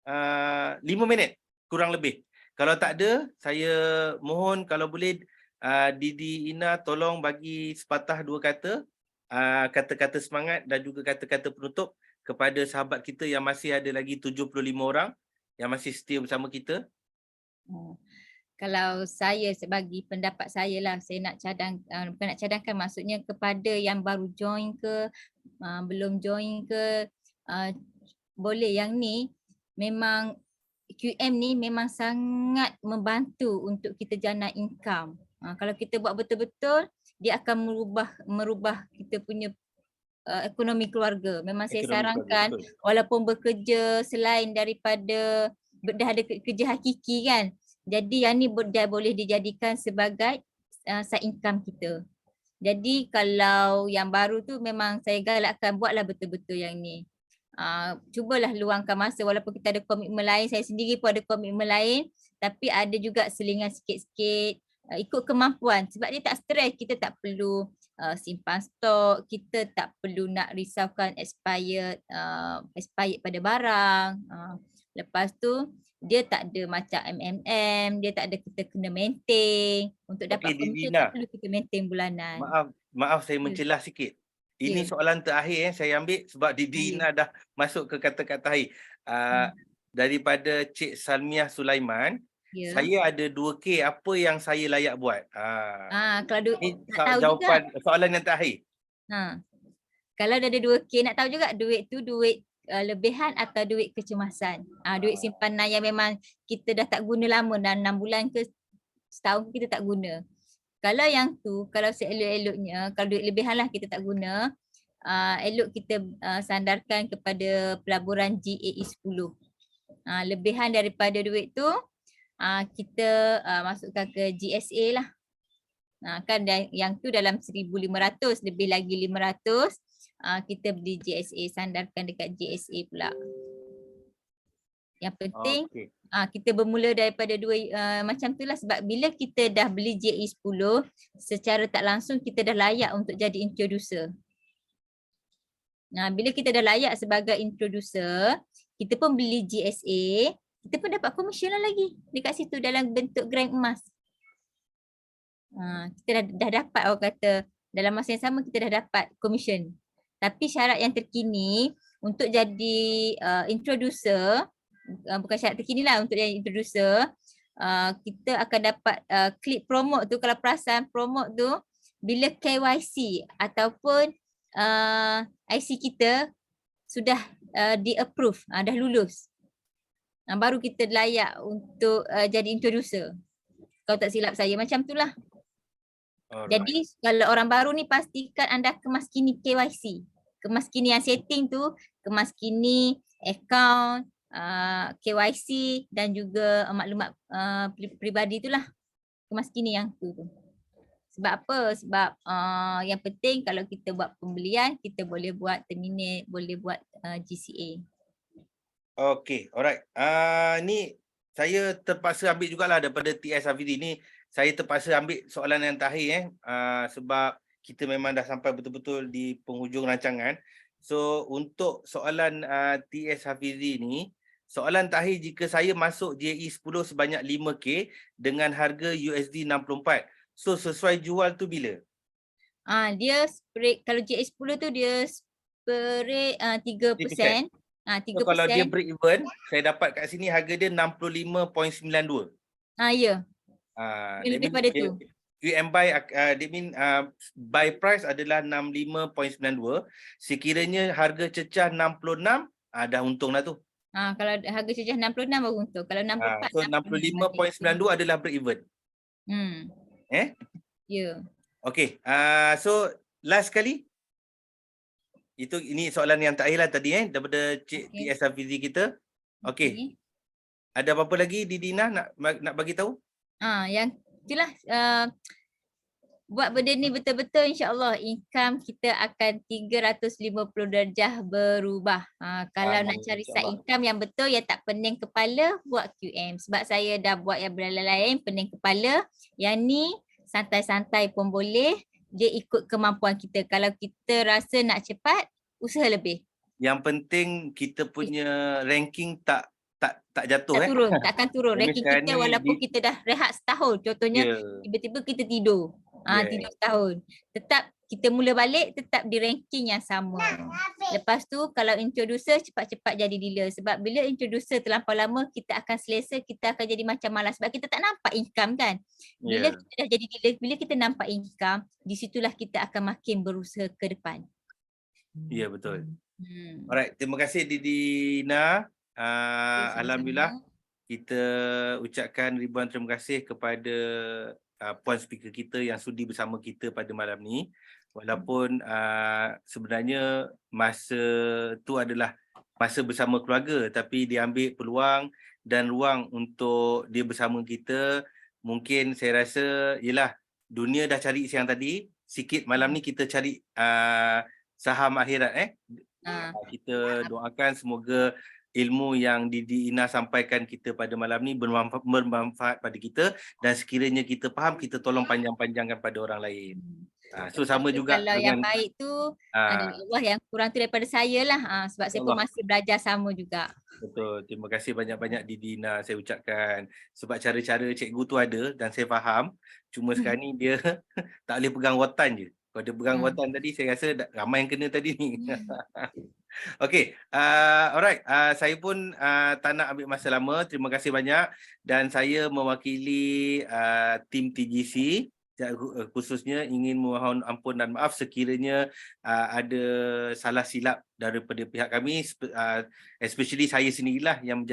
5 minit kurang lebih. Kalau tak ada, saya mohon kalau boleh Didi Ina tolong bagi sepatah dua kata, kata-kata semangat dan juga kata-kata penutup kepada sahabat kita yang masih ada lagi 75 orang yang masih setia bersama kita. Kalau saya sebagai pendapat saya lah, saya nak bukan nak cadangkan, maksudnya kepada yang baru join ke, belum join ke, boleh yang ni memang QM ni memang sangat membantu untuk kita jana income. Kalau kita buat betul-betul, dia akan merubah kita punya ekonomi keluarga. Memang saya Ekonomi keluarga, sarankan betul. walaupun bekerja selain daripada dah ada kerja hakiki kan. Jadi yang ni boleh dijadikan sebagai side income kita. Jadi kalau yang baru tu memang saya galakkan buatlah betul-betul yang ni. Cubalah luangkan masa walaupun kita ada komitmen lain. Saya sendiri pun ada komitmen lain, tapi ada juga selingan sikit-sikit ikut kemampuan. Sebab dia tak stres, kita tak perlu simpan stok, kita tak perlu nak risaukan expired pada barang. Lepas tu dia tak ada macam MMM, dia tak ada kita kena maintain. Untuk dapat Okey, komisen Dina. tak perlu kita maintain bulanan. Maaf saya mencelah sikit. Ini Ya. soalan terakhir saya ambil sebab Dina dah masuk ke kata-kata akhir. Daripada Cik Salmiah Sulaiman, Ya. saya ada 2K, apa yang saya layak buat? Kalau Ini nak tahu juga. soalan yang terakhir. Kalau dah ada 2K, nak tahu juga duit tu duit lebihan atau duit kecemasan. Duit simpanan yang memang kita dah tak guna lama, dah 6 bulan ke setahun kita tak guna. Kalau yang tu, kalau seelok-eloknya, kalau duit lebihan lah kita tak guna, elok kita sandarkan kepada pelaburan GAE 10. Lebihan daripada duit tu, kita masukkan ke GSA lah. Kan yang tu dalam 1,500, lebih lagi 500, kita beli GSA, sandarkan dekat GSA pula. Yang penting kita bermula daripada macam tu lah, sebab bila kita dah beli GSA 10, secara tak langsung kita dah layak untuk jadi introducer. Bila kita dah layak sebagai introducer, kita pun beli GSA, kita pun dapat komisen lagi dekat situ dalam bentuk grant emas. Kita dah dapat, orang kata dalam masa yang sama kita dah dapat komisen. Tapi syarat yang terkini untuk jadi introducer, bukan syarat terkini lah, untuk jadi introducer, kita akan dapat klik promote tu. Kalau perasan promote tu, bila KYC ataupun IC kita sudah di-approve, dah lulus, baru kita layak untuk jadi introducer. Kalau tak silap saya, macam tu lah. Jadi kalau orang baru ni, pastikan anda kemaskini KYC. Kemaskini yang setting tu, kemaskini account, KYC dan juga maklumat peribadi tu lah. Kemaskini yang tu. Sebab apa? Sebab yang penting kalau kita buat pembelian, kita boleh buat terminate, boleh buat GCA. Okey, alright. Ni saya terpaksa ambil jugalah daripada TS Hafizi ni. Saya terpaksa ambil soalan yang terakhir sebab kita memang dah sampai betul-betul di penghujung rancangan. So untuk soalan TS Hafizi ni, soalan terakhir, jika saya masuk JE 10 sebanyak 5K dengan harga USD 64, so sesuai jual tu bila? Dia spread, kalau JE 10 tu dia spread 3%. 3%. So kalau dia break even, saya dapat kat sini harga dia 65.92. Ya. Lebih pada tu. QM buy, buy price adalah 65.92. Sekiranya harga cecah 66, dah untung lah tu. Kalau harga cecah 66 baru untung. Kalau 64, so 65.92 adalah break even. Ya. Okay. So last kali. Ini soalan yang terakhir lah tadi daripada Cik TS Hafizi kita. Okay. Ada apa-apa lagi Dina nak bagi tahu? Yang itulah, buat benda ni betul-betul, insya-Allah income kita akan 350 darjah berubah. Kalau nak cari side income yang betul, yang tak pening kepala, buat QM. Sebab saya dah buat yang lain pening kepala. Yang ni santai-santai pun boleh. Dia ikut kemampuan kita. Kalau kita rasa nak cepat, usaha lebih. Yang penting kita punya ranking tak jatuh. Tak turun, takkan turun. Ranking kita walaupun kita dah rehat setahun. Contohnya tiba-tiba kita tidur. Tidur setahun. Tetap kita mula balik tetap di ranking yang sama. Lepas tu kalau introducer cepat-cepat jadi dealer. Sebab bila introducer terlampau lama kita akan selesa, kita akan jadi macam malas. Sebab kita tak nampak income kan. Bila Ya. kita dah jadi dealer, bila kita nampak income, di situlah kita akan makin berusaha ke depan. Ya, betul. Hmm. Alright, terima kasih Didina. Sama-sama. Alhamdulillah kita ucapkan ribuan terima kasih kepada puan speaker kita yang sudi bersama kita pada malam ni. Walaupun sebenarnya masa tu adalah masa bersama keluarga, tapi dia ambil peluang dan ruang untuk dia bersama kita. Mungkin saya rasa yelah, dunia dah cari siang tadi, sikit malam ni kita cari saham akhirat. Kita doakan semoga ilmu yang Didi Ina sampaikan kita pada malam ni bermanfaat pada kita, dan sekiranya kita faham, kita tolong panjang-panjangkan pada orang lain. So sama juga kalau dengan yang baik tu dari Allah, yang kurang tu daripada saya lah. Sebab saya pun Allah. masih belajar sama juga. Betul. Terima kasih banyak-banyak Didi Ina saya ucapkan. Sebab cara-cara cikgu tu ada dan saya faham. Cuma sekarang ni dia tak boleh pegang rotan je. Kalau dia pegang rotan tadi, saya rasa ramai yang kena tadi ni. Okey, alright. Saya pun tak nak ambil masa lama. Terima kasih banyak. Dan saya mewakili tim TGC, khususnya ingin memohon ampun dan maaf sekiranya ada salah silap daripada pihak kami, especially saya sendirilah yang menjadi